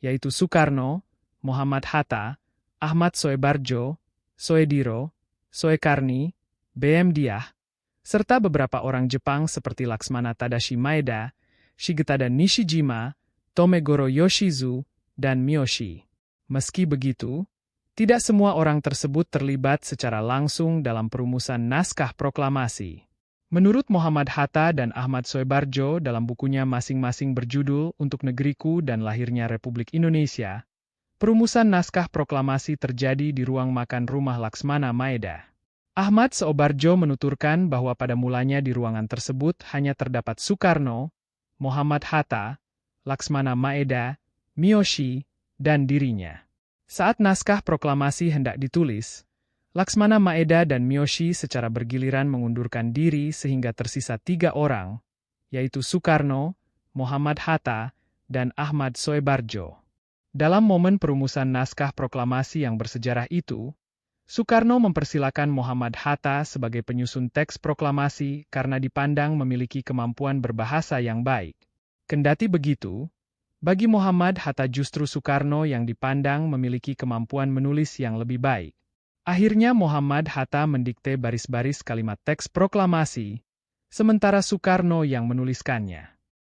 yaitu Soekarno, Muhammad Hatta, Ahmad Soebardjo, Soediro, Soekarni, B.M. Diah, serta beberapa orang Jepang seperti Laksmana Tadashi Maeda, Shigetada Nishijima, Tomegoro Yoshizu, dan Miyoshi. Meski begitu, tidak semua orang tersebut terlibat secara langsung dalam perumusan naskah proklamasi. Menurut Muhammad Hatta dan Ahmad Soebardjo dalam bukunya masing-masing berjudul Untuk Negeriku dan Lahirnya Republik Indonesia, perumusan naskah proklamasi terjadi di ruang makan rumah Laksmana Maeda. Ahmad Soebardjo menuturkan bahwa pada mulanya di ruangan tersebut hanya terdapat Soekarno, Muhammad Hatta, Laksmana Maeda, Miyoshi, dan dirinya. Saat naskah proklamasi hendak ditulis, Laksmana Maeda dan Miyoshi secara bergiliran mengundurkan diri sehingga tersisa 3 orang, yaitu Soekarno, Muhammad Hatta, dan Ahmad Soebardjo. Dalam momen perumusan naskah proklamasi yang bersejarah itu, Soekarno mempersilakan Muhammad Hatta sebagai penyusun teks proklamasi karena dipandang memiliki kemampuan berbahasa yang baik. Kendati begitu, bagi Muhammad Hatta justru Soekarno yang dipandang memiliki kemampuan menulis yang lebih baik. Akhirnya Muhammad Hatta mendikte baris-baris kalimat teks proklamasi, sementara Soekarno yang menuliskannya.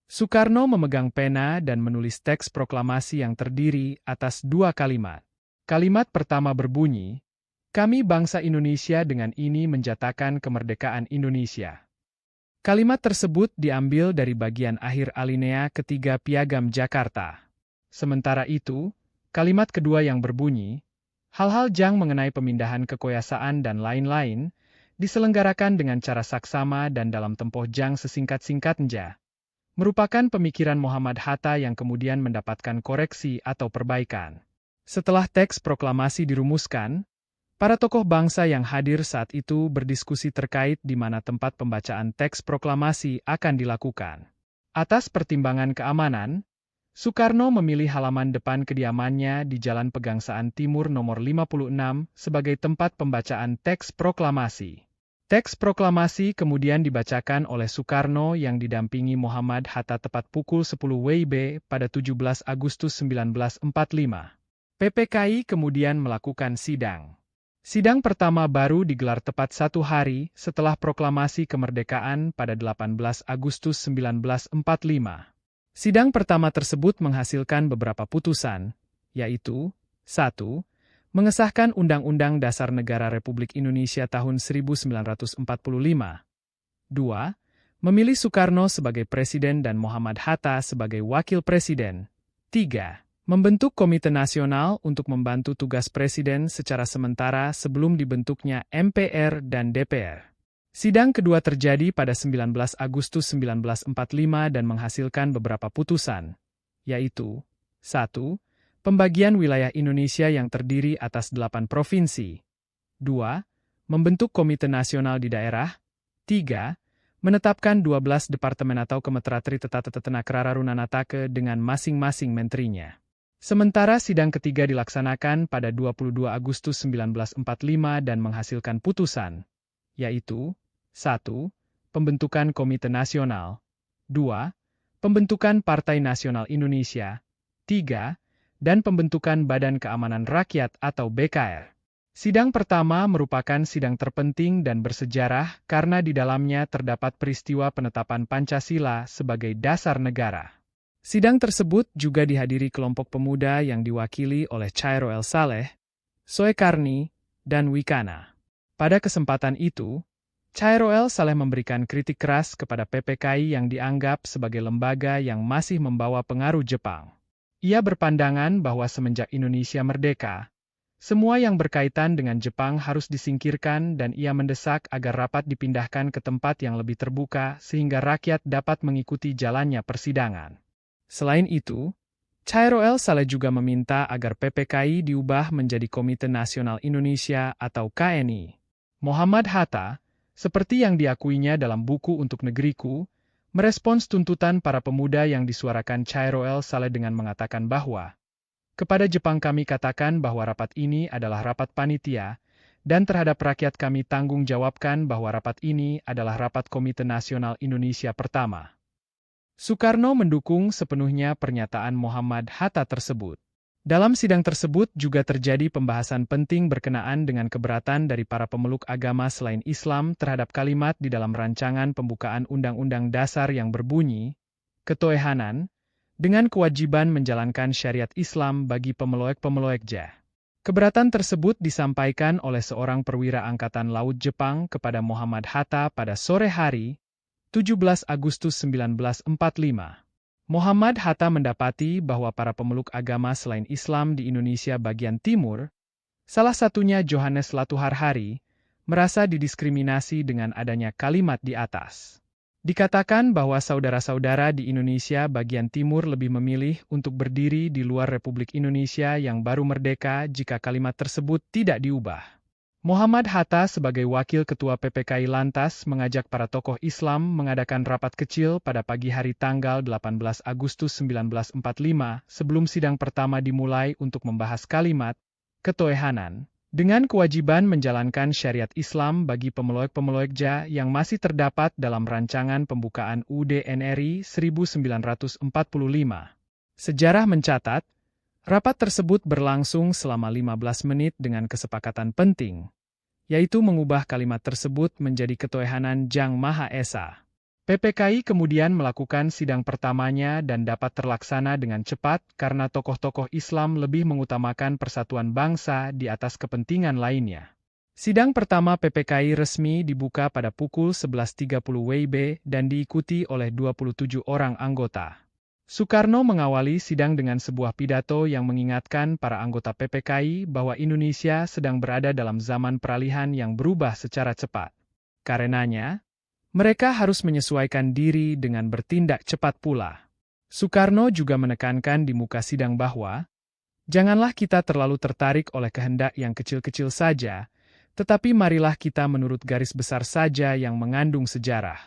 Soekarno memegang pena dan menulis teks proklamasi yang terdiri atas 2 kalimat. Kalimat pertama berbunyi, "Kami bangsa Indonesia dengan ini menjatakan kemerdekaan Indonesia." Kalimat tersebut diambil dari bagian akhir alinea ketiga Piagam Jakarta. Sementara itu, kalimat kedua yang berbunyi, "Hal-hal jang mengenai pemindahan kekuasaan dan lain-lain, diselenggarakan dengan cara saksama dan dalam tempoh jang sesingkat-singkatnya," merupakan pemikiran Muhammad Hatta yang kemudian mendapatkan koreksi atau perbaikan. Setelah teks proklamasi dirumuskan, para tokoh bangsa yang hadir saat itu berdiskusi terkait di mana tempat pembacaan teks proklamasi akan dilakukan. Atas pertimbangan keamanan, Soekarno memilih halaman depan kediamannya di Jalan Pegangsaan Timur nomor 56 sebagai tempat pembacaan teks proklamasi. Teks proklamasi kemudian dibacakan oleh Soekarno yang didampingi Muhammad Hatta tepat pukul 10 WIB pada 17 Agustus 1945. PPKI kemudian melakukan sidang. Sidang pertama baru digelar tepat 1 hari setelah proklamasi kemerdekaan pada 18 Agustus 1945. Sidang pertama tersebut menghasilkan beberapa putusan, yaitu 1. Mengesahkan Undang-Undang Dasar Negara Republik Indonesia tahun 1945. 2. Memilih Soekarno sebagai Presiden dan Muhammad Hatta sebagai Wakil Presiden. 3. Membentuk Komite Nasional untuk membantu tugas Presiden secara sementara sebelum dibentuknya MPR dan DPR. Sidang kedua terjadi pada 19 Agustus 1945 dan menghasilkan beberapa putusan, yaitu 1. Pembagian wilayah Indonesia yang terdiri atas 8 provinsi. 2. Membentuk Komite Nasional di daerah. 3. Menetapkan 12 departemen atau kementerian Tetatetenakrararunanatake dengan masing-masing menterinya. Sementara sidang ketiga dilaksanakan pada 22 Agustus 1945 dan menghasilkan putusan, yaitu 1. Pembentukan Komite Nasional. 2. Pembentukan Partai Nasional Indonesia. 3. Dan pembentukan Badan Keamanan Rakyat atau BKR. Sidang pertama merupakan sidang terpenting dan bersejarah karena di dalamnya terdapat peristiwa penetapan Pancasila sebagai dasar negara. Sidang tersebut juga dihadiri kelompok pemuda yang diwakili oleh Chairul Saleh, Soekarni, dan Wikana. Pada kesempatan itu, Chairul Saleh memberikan kritik keras kepada PPKI yang dianggap sebagai lembaga yang masih membawa pengaruh Jepang. Ia berpandangan bahwa semenjak Indonesia merdeka, semua yang berkaitan dengan Jepang harus disingkirkan dan ia mendesak agar rapat dipindahkan ke tempat yang lebih terbuka sehingga rakyat dapat mengikuti jalannya persidangan. Selain itu, Chairul Saleh juga meminta agar PPKI diubah menjadi Komite Nasional Indonesia atau KNI. Muhammad Hatta, seperti yang diakuinya dalam buku Untuk Negeriku, merespons tuntutan para pemuda yang disuarakan Chairul Saleh dengan mengatakan bahwa, kepada Jepang kami katakan bahwa rapat ini adalah rapat panitia, dan terhadap rakyat kami tanggung jawabkan bahwa rapat ini adalah rapat Komite Nasional Indonesia pertama. Soekarno mendukung sepenuhnya pernyataan Muhammad Hatta tersebut. Dalam sidang tersebut juga terjadi pembahasan penting berkenaan dengan keberatan dari para pemeluk agama selain Islam terhadap kalimat di dalam rancangan pembukaan Undang-Undang Dasar yang berbunyi, ketuhanan, dengan kewajiban menjalankan syariat Islam bagi pemeluk-pemeluknya. Keberatan tersebut disampaikan oleh seorang perwira Angkatan Laut Jepang kepada Muhammad Hatta pada sore hari, 17 Agustus 1945. Muhammad Hatta mendapati bahwa para pemeluk agama selain Islam di Indonesia bagian timur, salah satunya Johannes Latuharhari, merasa didiskriminasi dengan adanya kalimat di atas. Dikatakan bahwa saudara-saudara di Indonesia bagian timur lebih memilih untuk berdiri di luar Republik Indonesia yang baru merdeka jika kalimat tersebut tidak diubah. Muhammad Hatta sebagai wakil ketua PPKI lantas mengajak para tokoh Islam mengadakan rapat kecil pada pagi hari tanggal 18 Agustus 1945 sebelum sidang pertama dimulai untuk membahas kalimat ketuhanan dengan kewajiban menjalankan syariat Islam bagi pemeluk-pemeluknya yang masih terdapat dalam rancangan pembukaan UUD NRI 1945. Sejarah mencatat, rapat tersebut berlangsung selama 15 menit dengan kesepakatan penting, yaitu mengubah kalimat tersebut menjadi ketuhanan Yang Maha Esa. PPKI kemudian melakukan sidang pertamanya dan dapat terlaksana dengan cepat karena tokoh-tokoh Islam lebih mengutamakan persatuan bangsa di atas kepentingan lainnya. Sidang pertama PPKI resmi dibuka pada pukul 11.30 WIB dan diikuti oleh 27 orang anggota. Soekarno mengawali sidang dengan sebuah pidato yang mengingatkan para anggota PPKI bahwa Indonesia sedang berada dalam zaman peralihan yang berubah secara cepat. Karenanya, mereka harus menyesuaikan diri dengan bertindak cepat pula. Soekarno juga menekankan di muka sidang bahwa, Janganlah kita terlalu tertarik oleh kehendak yang kecil-kecil saja, tetapi marilah kita menurut garis besar saja yang mengandung sejarah.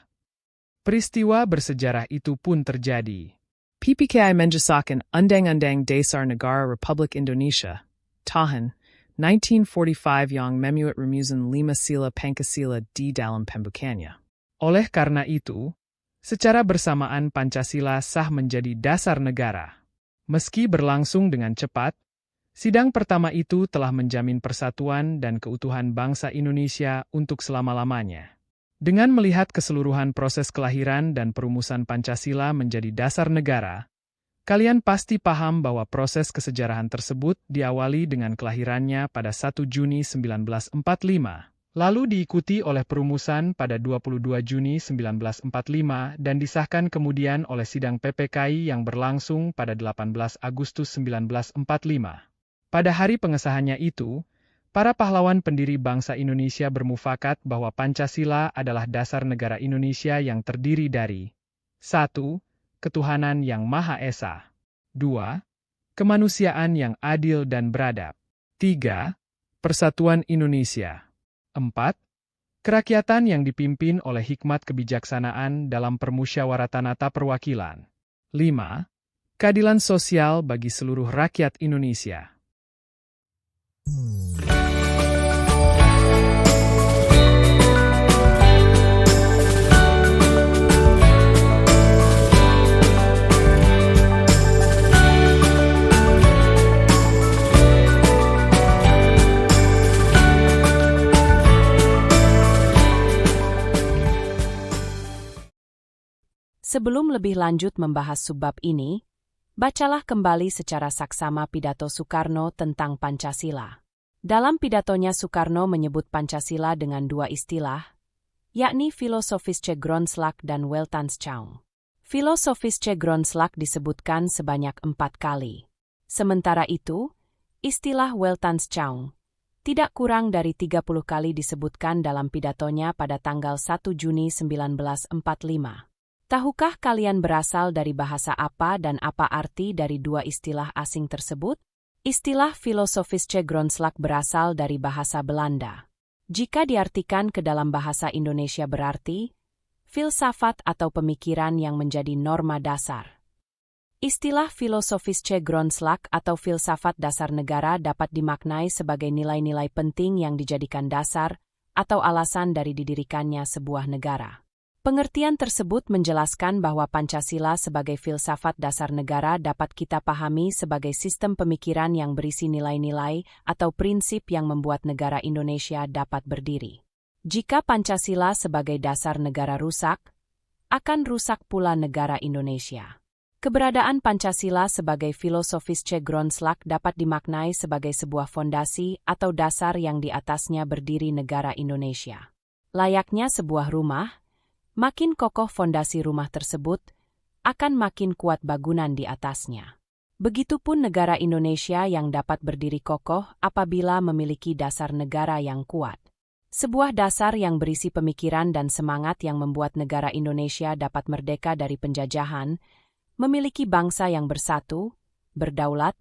Peristiwa bersejarah itu pun terjadi. PPKI Menjesakan Undang-Undang Dasar Negara Republik Indonesia, Tahun 1945 yang memuat rumusan 5 sila Pancasila di dalam pembukaannya. Oleh karena itu, secara bersamaan Pancasila sah menjadi dasar negara. Meski berlangsung dengan cepat, sidang pertama itu telah menjamin persatuan dan keutuhan bangsa Indonesia untuk selama-lamanya. Dengan melihat keseluruhan proses kelahiran dan perumusan Pancasila menjadi dasar negara, kalian pasti paham bahwa proses kesejarahan tersebut diawali dengan kelahirannya pada 1 Juni 1945, lalu diikuti oleh perumusan pada 22 Juni 1945 dan disahkan kemudian oleh sidang PPKI yang berlangsung pada 18 Agustus 1945. Pada hari pengesahannya itu, para pahlawan pendiri bangsa Indonesia bermufakat bahwa Pancasila adalah dasar negara Indonesia yang terdiri dari 1. Ketuhanan yang Maha Esa. 2. Kemanusiaan yang adil dan beradab. 3. Persatuan Indonesia. 4. Kerakyatan yang dipimpin oleh hikmat kebijaksanaan dalam permusyawaratan atas perwakilan. 5. Keadilan sosial bagi seluruh rakyat Indonesia. Sebelum lebih lanjut membahas subbab ini, bacalah kembali secara saksama pidato Soekarno tentang Pancasila. Dalam pidatonya Soekarno menyebut Pancasila dengan 2 istilah, yakni filosofische Grondslag dan Weltanschauung. Filosofische Grondslag disebutkan sebanyak 4 kali. Sementara itu, istilah Weltanschauung tidak kurang dari 30 kali disebutkan dalam pidatonya pada tanggal 1 Juni 1945. Tahukah kalian berasal dari bahasa apa dan apa arti dari 2 istilah asing tersebut? Istilah filosofische Grondslag berasal dari bahasa Belanda. Jika diartikan ke dalam bahasa Indonesia berarti, filsafat atau pemikiran yang menjadi norma dasar. Istilah filosofische Grondslag atau filsafat dasar negara dapat dimaknai sebagai nilai-nilai penting yang dijadikan dasar atau alasan dari didirikannya sebuah negara. Pengertian tersebut menjelaskan bahwa Pancasila sebagai filsafat dasar negara dapat kita pahami sebagai sistem pemikiran yang berisi nilai-nilai atau prinsip yang membuat negara Indonesia dapat berdiri. Jika Pancasila sebagai dasar negara rusak, akan rusak pula negara Indonesia. Keberadaan Pancasila sebagai filosofische Grondslag dapat dimaknai sebagai sebuah fondasi atau dasar yang di atasnya berdiri negara Indonesia. Layaknya sebuah rumah, makin kokoh fondasi rumah tersebut, akan makin kuat bangunan di atasnya. Begitupun negara Indonesia yang dapat berdiri kokoh apabila memiliki dasar negara yang kuat. Sebuah dasar yang berisi pemikiran dan semangat yang membuat negara Indonesia dapat merdeka dari penjajahan, memiliki bangsa yang bersatu, berdaulat,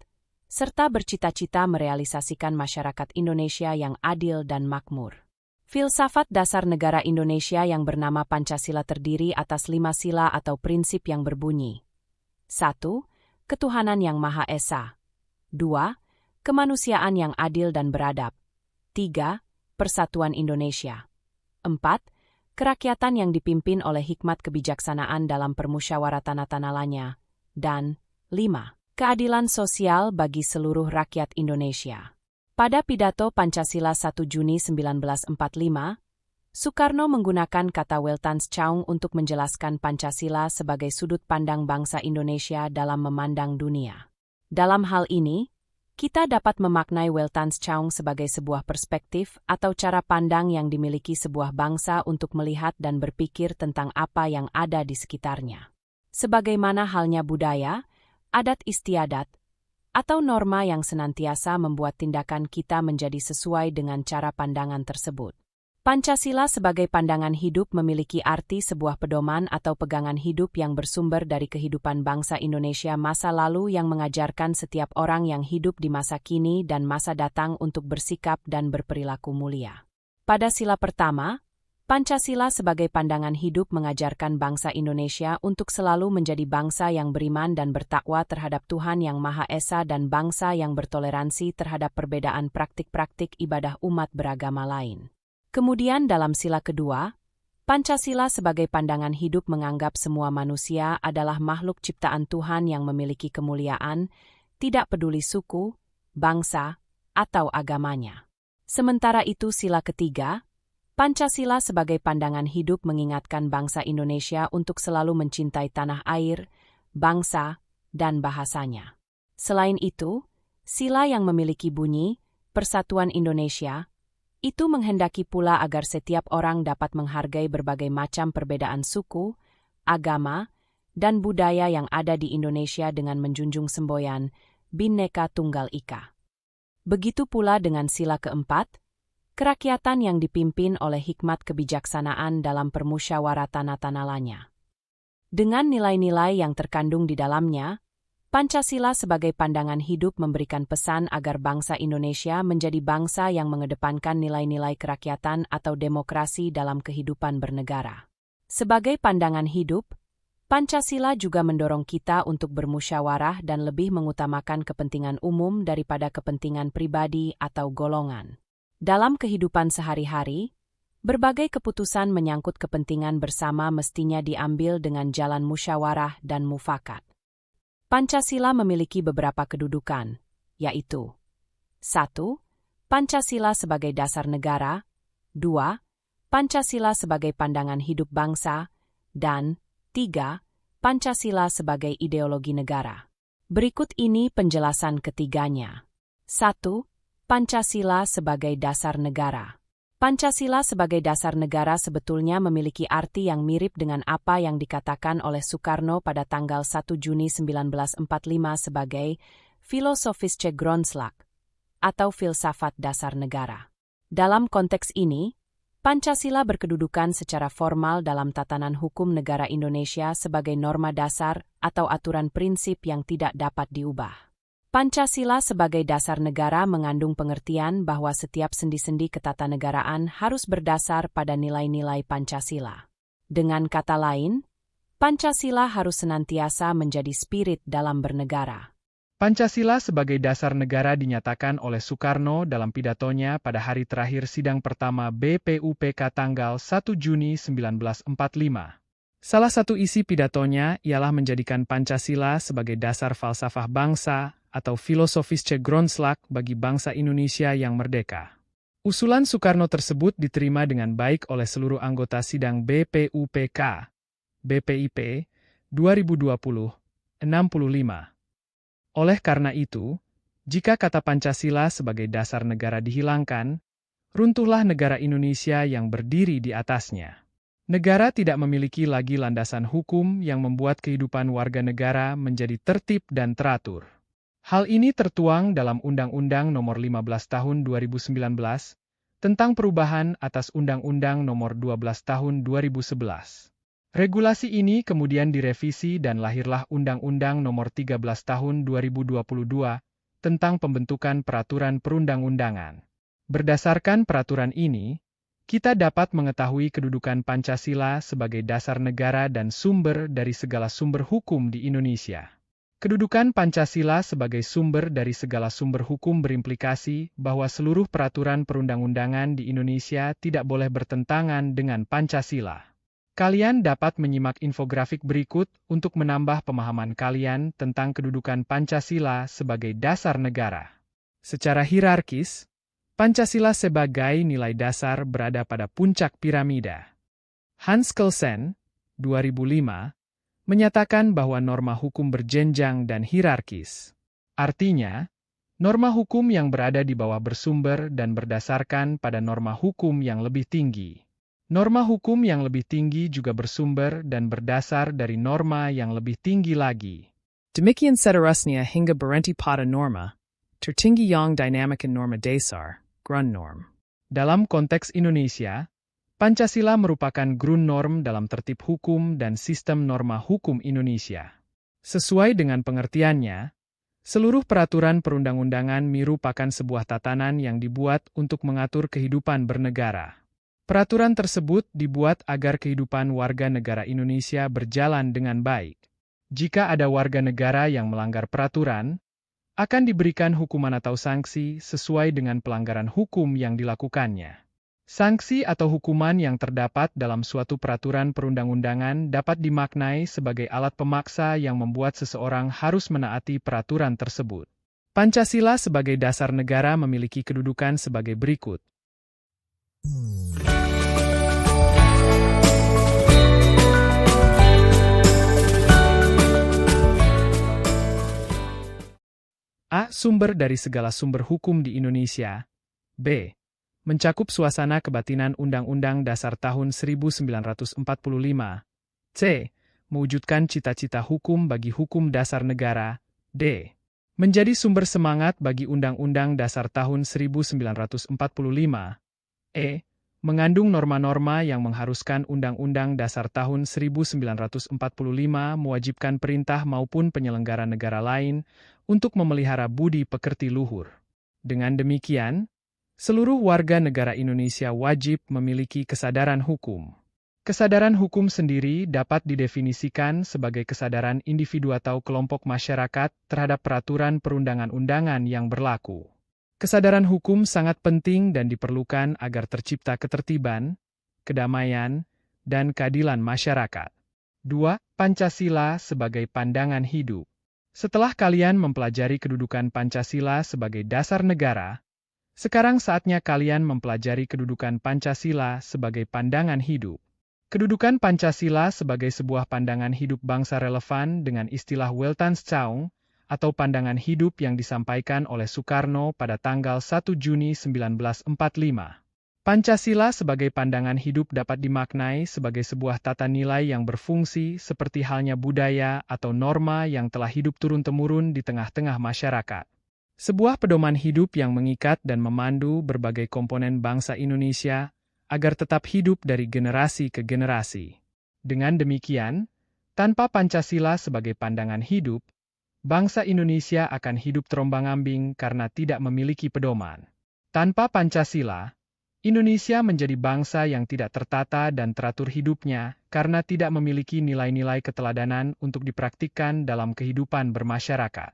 serta bercita-cita merealisasikan masyarakat Indonesia yang adil dan makmur. Filsafat dasar negara Indonesia yang bernama Pancasila terdiri atas 5 sila atau prinsip yang berbunyi. 1. Ketuhanan yang Maha Esa. 2. Kemanusiaan yang adil dan beradab. 3. Persatuan Indonesia. 4. Kerakyatan yang dipimpin oleh hikmat kebijaksanaan dalam permusyawaratan atanalanya. Dan 5. Keadilan sosial bagi seluruh rakyat Indonesia. Pada pidato Pancasila 1 Juni 1945, Soekarno menggunakan kata Weltanschauung untuk menjelaskan Pancasila sebagai sudut pandang bangsa Indonesia dalam memandang dunia. Dalam hal ini, kita dapat memaknai Weltanschauung sebagai sebuah perspektif atau cara pandang yang dimiliki sebuah bangsa untuk melihat dan berpikir tentang apa yang ada di sekitarnya. Sebagaimana halnya budaya, adat istiadat, atau norma yang senantiasa membuat tindakan kita menjadi sesuai dengan cara pandangan tersebut. Pancasila sebagai pandangan hidup memiliki arti sebuah pedoman atau pegangan hidup yang bersumber dari kehidupan bangsa Indonesia masa lalu yang mengajarkan setiap orang yang hidup di masa kini dan masa datang untuk bersikap dan berperilaku mulia. Pada sila pertama, Pancasila sebagai pandangan hidup mengajarkan bangsa Indonesia untuk selalu menjadi bangsa yang beriman dan bertakwa terhadap Tuhan Yang Maha Esa dan bangsa yang bertoleransi terhadap perbedaan praktik-praktik ibadah umat beragama lain. Kemudian dalam sila kedua, Pancasila sebagai pandangan hidup menganggap semua manusia adalah makhluk ciptaan Tuhan yang memiliki kemuliaan, tidak peduli suku, bangsa, atau agamanya. Sementara itu sila ketiga, Pancasila sebagai pandangan hidup mengingatkan bangsa Indonesia untuk selalu mencintai tanah air, bangsa, dan bahasanya. Selain itu, sila yang memiliki bunyi, Persatuan Indonesia, itu menghendaki pula agar setiap orang dapat menghargai berbagai macam perbedaan suku, agama, dan budaya yang ada di Indonesia dengan menjunjung semboyan Bhinneka Tunggal Ika. Begitu pula dengan sila keempat, kerakyatan yang dipimpin oleh hikmat kebijaksanaan dalam permusyawaratan tanalanya. Dengan nilai-nilai yang terkandung di dalamnya, Pancasila sebagai pandangan hidup memberikan pesan agar bangsa Indonesia menjadi bangsa yang mengedepankan nilai-nilai kerakyatan atau demokrasi dalam kehidupan bernegara. Sebagai pandangan hidup, Pancasila juga mendorong kita untuk bermusyawarah dan lebih mengutamakan kepentingan umum daripada kepentingan pribadi atau golongan. Dalam kehidupan sehari-hari, berbagai keputusan menyangkut kepentingan bersama mestinya diambil dengan jalan musyawarah dan mufakat. Pancasila memiliki beberapa kedudukan, yaitu 1. Pancasila sebagai dasar negara, 2. Pancasila sebagai pandangan hidup bangsa, dan 3. Pancasila sebagai ideologi negara. Berikut ini penjelasan ketiganya. 1. Pancasila sebagai dasar negara. Pancasila sebagai dasar negara sebetulnya memiliki arti yang mirip dengan apa yang dikatakan oleh Soekarno pada tanggal 1 Juni 1945 sebagai Philosophische Grondslag atau filsafat dasar negara. Dalam konteks ini, Pancasila berkedudukan secara formal dalam tatanan hukum negara Indonesia sebagai norma dasar atau aturan prinsip yang tidak dapat diubah. Pancasila sebagai dasar negara mengandung pengertian bahwa setiap sendi-sendi ketatanegaraan harus berdasar pada nilai-nilai Pancasila. Dengan kata lain, Pancasila harus senantiasa menjadi spirit dalam bernegara. Pancasila sebagai dasar negara dinyatakan oleh Soekarno dalam pidatonya pada hari terakhir sidang pertama BPUPK tanggal 1 Juni 1945. Salah satu isi pidatonya ialah menjadikan Pancasila sebagai dasar falsafah bangsa atau Philosophische Grondslag bagi bangsa Indonesia yang merdeka. Usulan Soekarno tersebut diterima dengan baik oleh seluruh anggota sidang BPUPK, BPIP, 2020-65. Oleh karena itu, jika kata Pancasila sebagai dasar negara dihilangkan, runtuhlah negara Indonesia yang berdiri di atasnya. Negara tidak memiliki lagi landasan hukum yang membuat kehidupan warga negara menjadi tertib dan teratur. Hal ini tertuang dalam Undang-Undang Nomor 15 Tahun 2019 tentang perubahan atas Undang-Undang Nomor 12 Tahun 2011. Regulasi ini kemudian direvisi dan lahirlah Undang-Undang Nomor 13 Tahun 2022 tentang pembentukan peraturan perundang-undangan. Berdasarkan peraturan ini, kita dapat mengetahui kedudukan Pancasila sebagai dasar negara dan sumber dari segala sumber hukum di Indonesia. Kedudukan Pancasila sebagai sumber dari segala sumber hukum berimplikasi bahwa seluruh peraturan perundang-undangan di Indonesia tidak boleh bertentangan dengan Pancasila. Kalian dapat menyimak infografik berikut untuk menambah pemahaman kalian tentang kedudukan Pancasila sebagai dasar negara. Secara hierarkis, Pancasila sebagai nilai dasar berada pada puncak piramida. Hans Kelsen, 2005, menyatakan bahwa norma hukum berjenjang dan hierarkis. Artinya, norma hukum yang berada di bawah bersumber dan berdasarkan pada norma hukum yang lebih tinggi. Norma hukum yang lebih tinggi juga bersumber dan berdasar dari norma yang lebih tinggi lagi. Demikian seterusnya hingga berhenti pada norma, tertinggi yang dinamika norma dasar, Grundnorm. Dalam konteks Indonesia, Pancasila merupakan Grundnorm dalam tertib hukum dan sistem norma hukum Indonesia. Sesuai dengan pengertiannya, seluruh peraturan perundang-undangan merupakan sebuah tatanan yang dibuat untuk mengatur kehidupan bernegara. Peraturan tersebut dibuat agar kehidupan warga negara Indonesia berjalan dengan baik. Jika ada warga negara yang melanggar peraturan, akan diberikan hukuman atau sanksi sesuai dengan pelanggaran hukum yang dilakukannya. Sanksi atau hukuman yang terdapat dalam suatu peraturan perundang-undangan dapat dimaknai sebagai alat pemaksa yang membuat seseorang harus menaati peraturan tersebut. Pancasila sebagai dasar negara memiliki kedudukan sebagai berikut. A. Sumber dari segala sumber hukum di Indonesia. B. Mencakup suasana kebatinan Undang-Undang Dasar tahun 1945. C. Mewujudkan cita-cita hukum bagi hukum dasar negara. D. Menjadi sumber semangat bagi Undang-Undang Dasar tahun 1945. E. Mengandung norma-norma yang mengharuskan Undang-Undang Dasar tahun 1945 mewajibkan perintah maupun penyelenggara negara lain untuk memelihara budi pekerti luhur. Dengan demikian, seluruh warga negara Indonesia wajib memiliki kesadaran hukum. Kesadaran hukum sendiri dapat didefinisikan sebagai kesadaran individu atau kelompok masyarakat terhadap peraturan perundangan-undangan yang berlaku. Kesadaran hukum sangat penting dan diperlukan agar tercipta ketertiban, kedamaian, dan keadilan masyarakat. 2. Pancasila sebagai pandangan hidup. Setelah kalian mempelajari kedudukan Pancasila sebagai dasar negara, sekarang saatnya kalian mempelajari kedudukan Pancasila sebagai pandangan hidup. Kedudukan Pancasila sebagai sebuah pandangan hidup bangsa relevan dengan istilah Weltanschauung atau pandangan hidup yang disampaikan oleh Soekarno pada tanggal 1 Juni 1945. Pancasila sebagai pandangan hidup dapat dimaknai sebagai sebuah tata nilai yang berfungsi seperti halnya budaya atau norma yang telah hidup turun-temurun di tengah-tengah masyarakat. Sebuah pedoman hidup yang mengikat dan memandu berbagai komponen bangsa Indonesia agar tetap hidup dari generasi ke generasi. Dengan demikian, tanpa Pancasila sebagai pandangan hidup, bangsa Indonesia akan hidup terombang-ambing karena tidak memiliki pedoman. Tanpa Pancasila, Indonesia menjadi bangsa yang tidak tertata dan teratur hidupnya karena tidak memiliki nilai-nilai keteladanan untuk dipraktikkan dalam kehidupan bermasyarakat.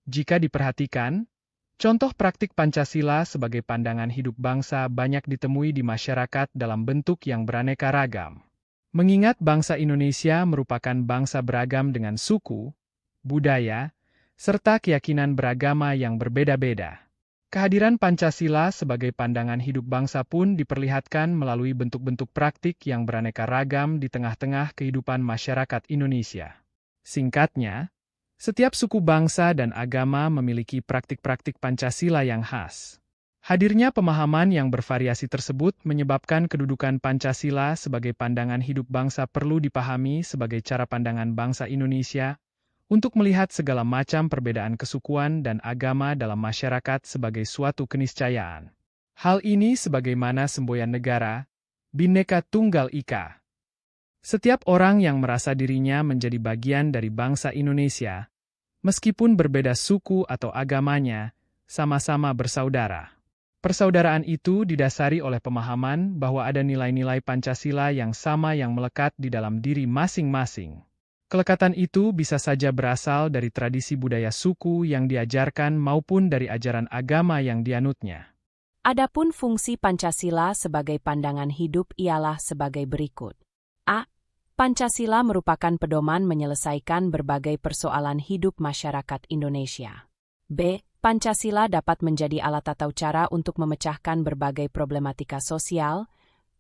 Jika diperhatikan, contoh praktik Pancasila sebagai pandangan hidup bangsa banyak ditemui di masyarakat dalam bentuk yang beraneka ragam. Mengingat bangsa Indonesia merupakan bangsa beragam dengan suku, budaya, serta keyakinan beragama yang berbeda-beda. Kehadiran Pancasila sebagai pandangan hidup bangsa pun diperlihatkan melalui bentuk-bentuk praktik yang beraneka ragam di tengah-tengah kehidupan masyarakat Indonesia. Singkatnya, setiap suku bangsa dan agama memiliki praktik-praktik Pancasila yang khas. Hadirnya pemahaman yang bervariasi tersebut menyebabkan kedudukan Pancasila sebagai pandangan hidup bangsa perlu dipahami sebagai cara pandangan bangsa Indonesia untuk melihat segala macam perbedaan kesukuan dan agama dalam masyarakat sebagai suatu keniscayaan. Hal ini sebagaimana semboyan negara, Bhinneka Tunggal Ika. Setiap orang yang merasa dirinya menjadi bagian dari bangsa Indonesia, meskipun berbeda suku atau agamanya, sama-sama bersaudara. Persaudaraan itu didasari oleh pemahaman bahwa ada nilai-nilai Pancasila yang sama yang melekat di dalam diri masing-masing. Kelekatan itu bisa saja berasal dari tradisi budaya suku yang diajarkan maupun dari ajaran agama yang dianutnya. Adapun fungsi Pancasila sebagai pandangan hidup ialah sebagai berikut. A. Pancasila merupakan pedoman menyelesaikan berbagai persoalan hidup masyarakat Indonesia. B. Pancasila dapat menjadi alat atau cara untuk memecahkan berbagai problematika sosial,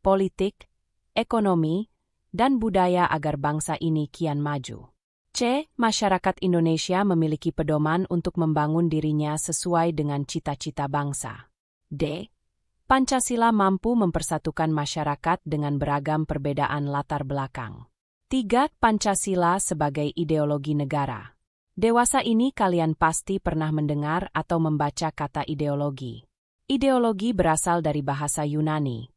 politik, ekonomi, dan budaya agar bangsa ini kian maju. C. Masyarakat Indonesia memiliki pedoman untuk membangun dirinya sesuai dengan cita-cita bangsa. D. Pancasila mampu mempersatukan masyarakat dengan beragam perbedaan latar belakang. 3. Pancasila sebagai ideologi negara. Dewasa ini kalian pasti pernah mendengar atau membaca kata ideologi. Ideologi berasal dari bahasa Yunani.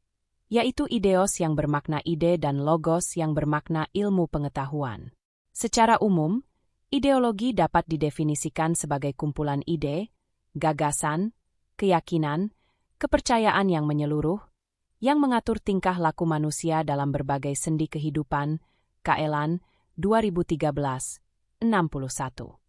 yaitu ideos yang bermakna ide dan logos yang bermakna ilmu pengetahuan. Secara umum, ideologi dapat didefinisikan sebagai kumpulan ide, gagasan, keyakinan, kepercayaan yang menyeluruh, yang mengatur tingkah laku manusia dalam berbagai sendi kehidupan, Kaelan, 2013, 61.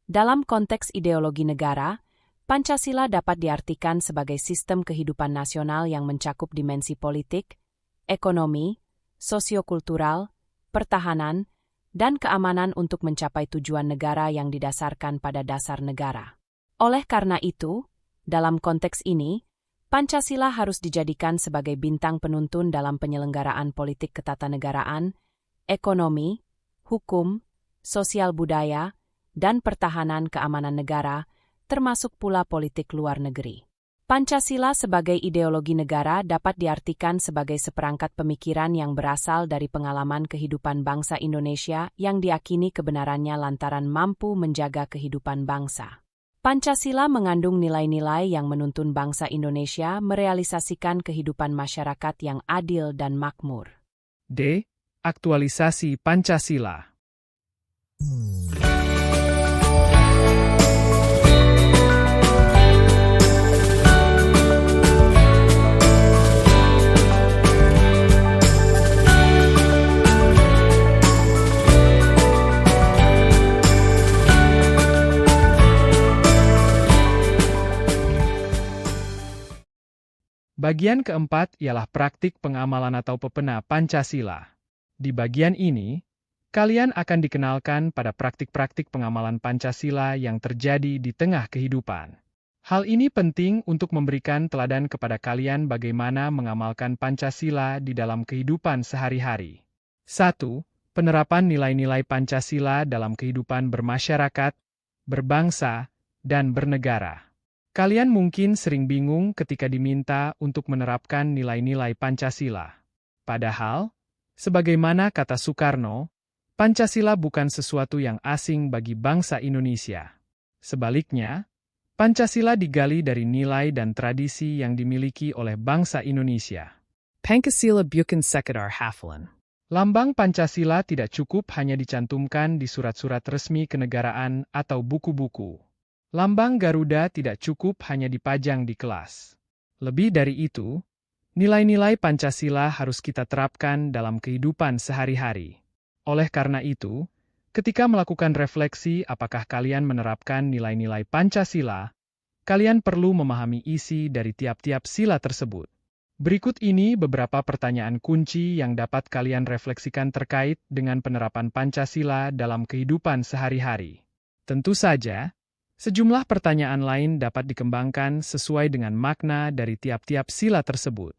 Dalam konteks ideologi negara, Pancasila dapat diartikan sebagai sistem kehidupan nasional yang mencakup dimensi politik, ekonomi, sosiokultural, pertahanan, dan keamanan untuk mencapai tujuan negara yang didasarkan pada dasar negara. Oleh karena itu, dalam konteks ini, Pancasila harus dijadikan sebagai bintang penuntun dalam penyelenggaraan politik ketatanegaraan, ekonomi, hukum, sosial budaya, dan pertahanan keamanan negara, termasuk pula politik luar negeri. Pancasila sebagai ideologi negara dapat diartikan sebagai seperangkat pemikiran yang berasal dari pengalaman kehidupan bangsa Indonesia yang diyakini kebenarannya lantaran mampu menjaga kehidupan bangsa. Pancasila mengandung nilai-nilai yang menuntun bangsa Indonesia merealisasikan kehidupan masyarakat yang adil dan makmur. D. Aktualisasi Pancasila. Bagian keempat ialah praktik pengamalan atau pepena Pancasila. Di bagian ini, kalian akan dikenalkan pada praktik-praktik pengamalan Pancasila yang terjadi di tengah kehidupan. Hal ini penting untuk memberikan teladan kepada kalian bagaimana mengamalkan Pancasila di dalam kehidupan sehari-hari. 1. Penerapan nilai-nilai Pancasila dalam kehidupan bermasyarakat, berbangsa, dan bernegara. Kalian mungkin sering bingung ketika diminta untuk menerapkan nilai-nilai Pancasila. Padahal, sebagaimana kata Soekarno, Pancasila bukan sesuatu yang asing bagi bangsa Indonesia. Sebaliknya, Pancasila digali dari nilai dan tradisi yang dimiliki oleh bangsa Indonesia. Pancasila bukan sekedar hafalan. Lambang Pancasila tidak cukup hanya dicantumkan di surat-surat resmi kenegaraan atau buku-buku. Lambang Garuda tidak cukup hanya dipajang di kelas. Lebih dari itu, nilai-nilai Pancasila harus kita terapkan dalam kehidupan sehari-hari. Oleh karena itu, ketika melakukan refleksi apakah kalian menerapkan nilai-nilai Pancasila, kalian perlu memahami isi dari tiap-tiap sila tersebut. Berikut ini beberapa pertanyaan kunci yang dapat kalian refleksikan terkait dengan penerapan Pancasila dalam kehidupan sehari-hari. Tentu saja, sejumlah pertanyaan lain dapat dikembangkan sesuai dengan makna dari tiap-tiap sila tersebut.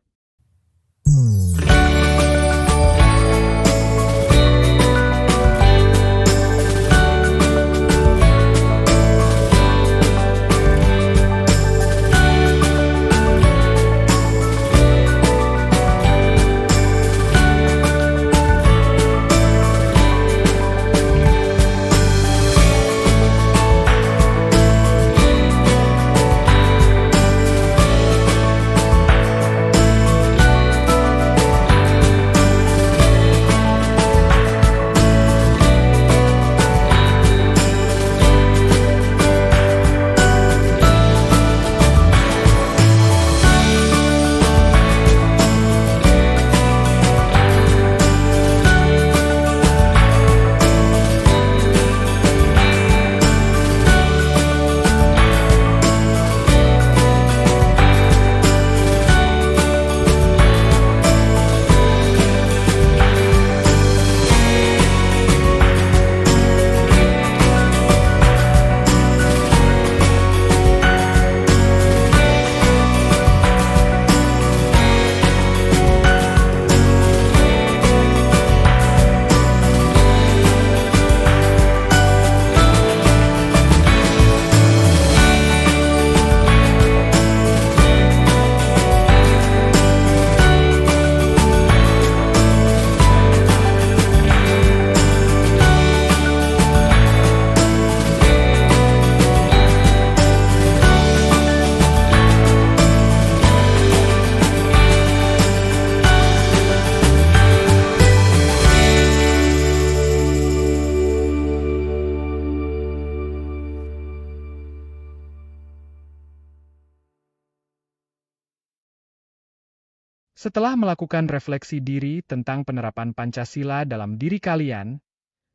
Setelah melakukan refleksi diri tentang penerapan Pancasila dalam diri kalian,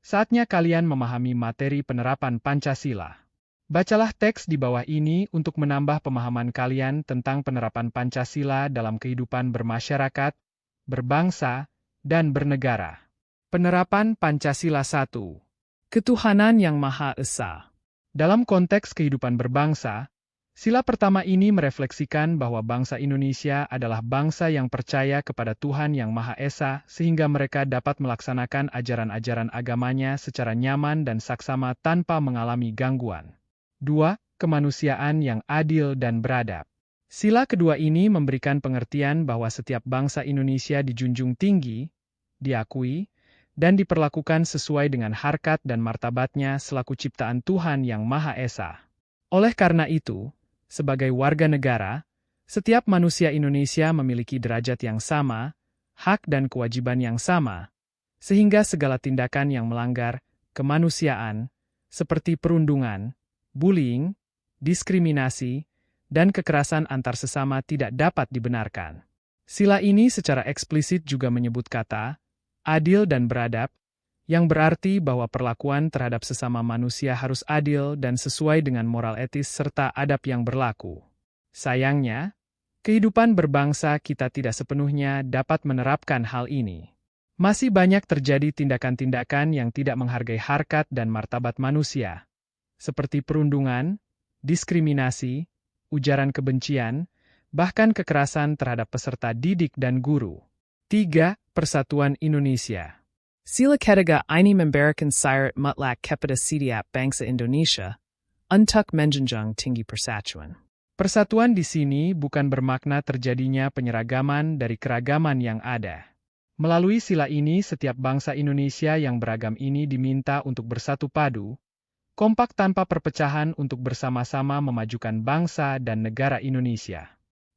saatnya kalian memahami materi penerapan Pancasila. Bacalah teks di bawah ini untuk menambah pemahaman kalian tentang penerapan Pancasila dalam kehidupan bermasyarakat, berbangsa, dan bernegara. Penerapan Pancasila 1. Ketuhanan Yang Maha Esa. Dalam konteks kehidupan berbangsa, sila pertama ini merefleksikan bahwa bangsa Indonesia adalah bangsa yang percaya kepada Tuhan Yang Maha Esa sehingga mereka dapat melaksanakan ajaran-ajaran agamanya secara nyaman dan saksama tanpa mengalami gangguan. 2. Kemanusiaan yang adil dan beradab. Sila kedua ini memberikan pengertian bahwa setiap bangsa Indonesia dijunjung tinggi, diakui, dan diperlakukan sesuai dengan harkat dan martabatnya selaku ciptaan Tuhan Yang Maha Esa. Oleh karena itu, sebagai warga negara, setiap manusia Indonesia memiliki derajat yang sama, hak dan kewajiban yang sama, sehingga segala tindakan yang melanggar kemanusiaan, seperti perundungan, bullying, diskriminasi, dan kekerasan antar sesama tidak dapat dibenarkan. Sila ini secara eksplisit juga menyebut kata adil dan beradab, yang berarti bahwa perlakuan terhadap sesama manusia harus adil dan sesuai dengan moral etis serta adab yang berlaku. Sayangnya, kehidupan berbangsa kita tidak sepenuhnya dapat menerapkan hal ini. Masih banyak terjadi tindakan-tindakan yang tidak menghargai harkat dan martabat manusia, seperti perundungan, diskriminasi, ujaran kebencian, bahkan kekerasan terhadap peserta didik dan guru. 3. Persatuan Indonesia. Sila ketiga ini memberikan syarat mutlak kepada setiap bangsa Indonesia untuk menjunjung tinggi persatuan. Persatuan di sini bukan bermakna terjadinya penyeragaman dari keragaman yang ada. Melalui sila ini setiap bangsa Indonesia yang beragam ini diminta untuk bersatu padu, kompak tanpa perpecahan untuk bersama-sama memajukan bangsa dan negara Indonesia.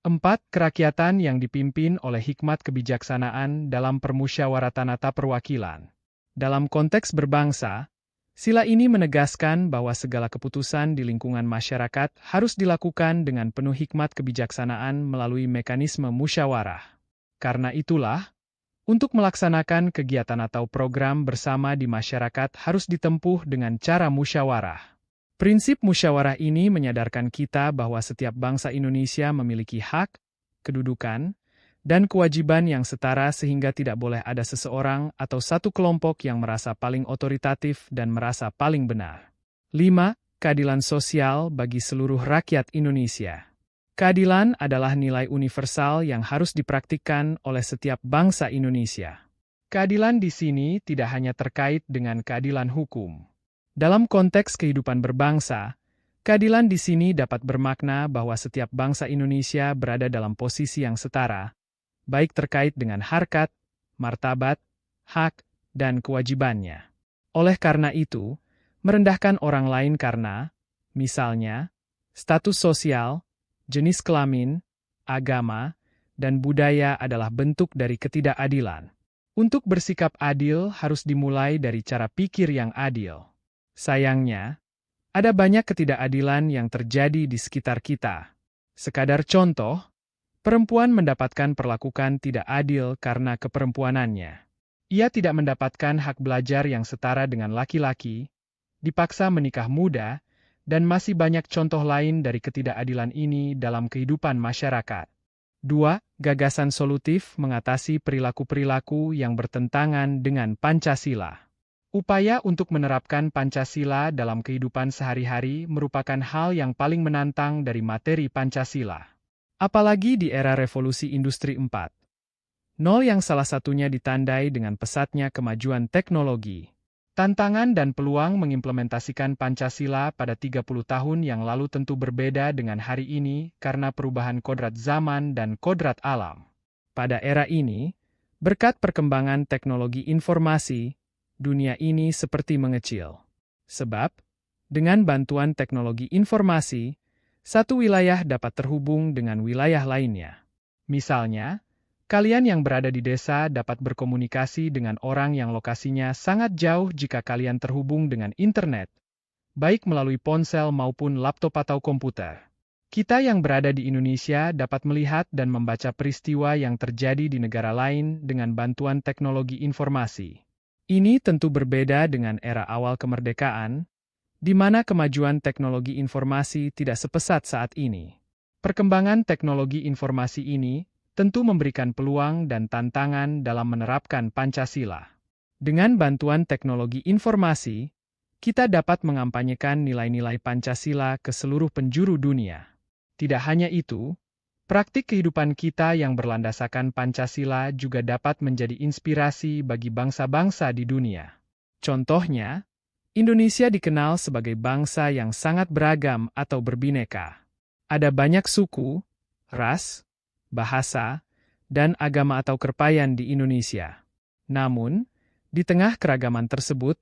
4. Kerakyatan yang dipimpin oleh hikmat kebijaksanaan dalam permusyawaratan atau perwakilan. Dalam konteks berbangsa, sila ini menegaskan bahwa segala keputusan di lingkungan masyarakat harus dilakukan dengan penuh hikmat kebijaksanaan melalui mekanisme musyawarah. Karena itulah, untuk melaksanakan kegiatan atau program bersama di masyarakat harus ditempuh dengan cara musyawarah. Prinsip musyawarah ini menyadarkan kita bahwa setiap bangsa Indonesia memiliki hak, kedudukan, dan kewajiban yang setara sehingga tidak boleh ada seseorang atau satu kelompok yang merasa paling otoritatif dan merasa paling benar. 5. Keadilan sosial bagi seluruh rakyat Indonesia. Keadilan adalah nilai universal yang harus dipraktikkan oleh setiap bangsa Indonesia. Keadilan di sini tidak hanya terkait dengan keadilan hukum. Dalam konteks kehidupan berbangsa, keadilan di sini dapat bermakna bahwa setiap bangsa Indonesia berada dalam posisi yang setara, baik terkait dengan harkat, martabat, hak, dan kewajibannya. Oleh karena itu, merendahkan orang lain karena, misalnya, status sosial, jenis kelamin, agama, dan budaya adalah bentuk dari ketidakadilan. Untuk bersikap adil harus dimulai dari cara pikir yang adil. Sayangnya, ada banyak ketidakadilan yang terjadi di sekitar kita. Sekadar contoh, perempuan mendapatkan perlakuan tidak adil karena keperempuanannya. Ia tidak mendapatkan hak belajar yang setara dengan laki-laki, dipaksa menikah muda, dan masih banyak contoh lain dari ketidakadilan ini dalam kehidupan masyarakat. 2. Gagasan solutif mengatasi perilaku-perilaku yang bertentangan dengan Pancasila. Upaya untuk menerapkan Pancasila dalam kehidupan sehari-hari merupakan hal yang paling menantang dari materi Pancasila. Apalagi di era revolusi industri 4.0 yang salah satunya ditandai dengan pesatnya kemajuan teknologi. Tantangan dan peluang mengimplementasikan Pancasila pada 30 tahun yang lalu tentu berbeda dengan hari ini karena perubahan kodrat zaman dan kodrat alam. Pada era ini, berkat perkembangan teknologi informasi, dunia ini seperti mengecil. Sebab, dengan bantuan teknologi informasi, satu wilayah dapat terhubung dengan wilayah lainnya. Misalnya, kalian yang berada di desa dapat berkomunikasi dengan orang yang lokasinya sangat jauh jika kalian terhubung dengan internet, baik melalui ponsel maupun laptop atau komputer. Kita yang berada di Indonesia dapat melihat dan membaca peristiwa yang terjadi di negara lain dengan bantuan teknologi informasi. Ini tentu berbeda dengan era awal kemerdekaan, di mana kemajuan teknologi informasi tidak sepesat saat ini. Perkembangan teknologi informasi ini tentu memberikan peluang dan tantangan dalam menerapkan Pancasila. Dengan bantuan teknologi informasi, kita dapat mengampanyekan nilai-nilai Pancasila ke seluruh penjuru dunia. Tidak hanya itu, praktik kehidupan kita yang berlandaskan Pancasila juga dapat menjadi inspirasi bagi bangsa-bangsa di dunia. Contohnya, Indonesia dikenal sebagai bangsa yang sangat beragam atau berbineka. Ada banyak suku, ras, bahasa, dan agama atau kerpayan di Indonesia. Namun, di tengah keragaman tersebut,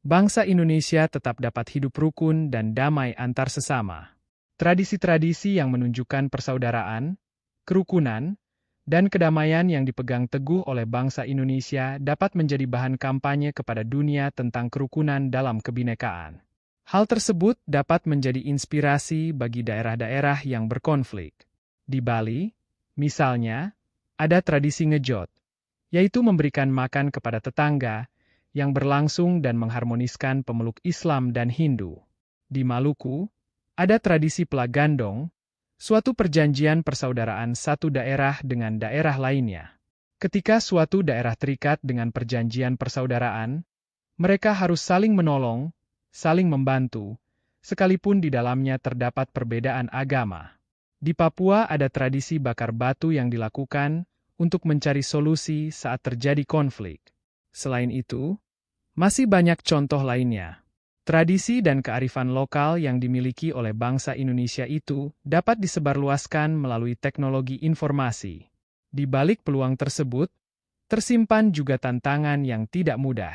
bangsa Indonesia tetap dapat hidup rukun dan damai antar sesama. Tradisi-tradisi yang menunjukkan persaudaraan, kerukunan, dan kedamaian yang dipegang teguh oleh bangsa Indonesia dapat menjadi bahan kampanye kepada dunia tentang kerukunan dalam kebinekaan. Hal tersebut dapat menjadi inspirasi bagi daerah-daerah yang berkonflik. Di Bali, misalnya, ada tradisi ngejot, yaitu memberikan makan kepada tetangga, yang berlangsung dan mengharmoniskan pemeluk Islam dan Hindu. Di Maluku, ada tradisi pelagandong, suatu perjanjian persaudaraan satu daerah dengan daerah lainnya. Ketika suatu daerah terikat dengan perjanjian persaudaraan, mereka harus saling menolong, saling membantu, sekalipun di dalamnya terdapat perbedaan agama. Di Papua ada tradisi bakar batu yang dilakukan untuk mencari solusi saat terjadi konflik. Selain itu, masih banyak contoh lainnya. Tradisi dan kearifan lokal yang dimiliki oleh bangsa Indonesia itu dapat disebarluaskan melalui teknologi informasi. Di balik peluang tersebut, tersimpan juga tantangan yang tidak mudah.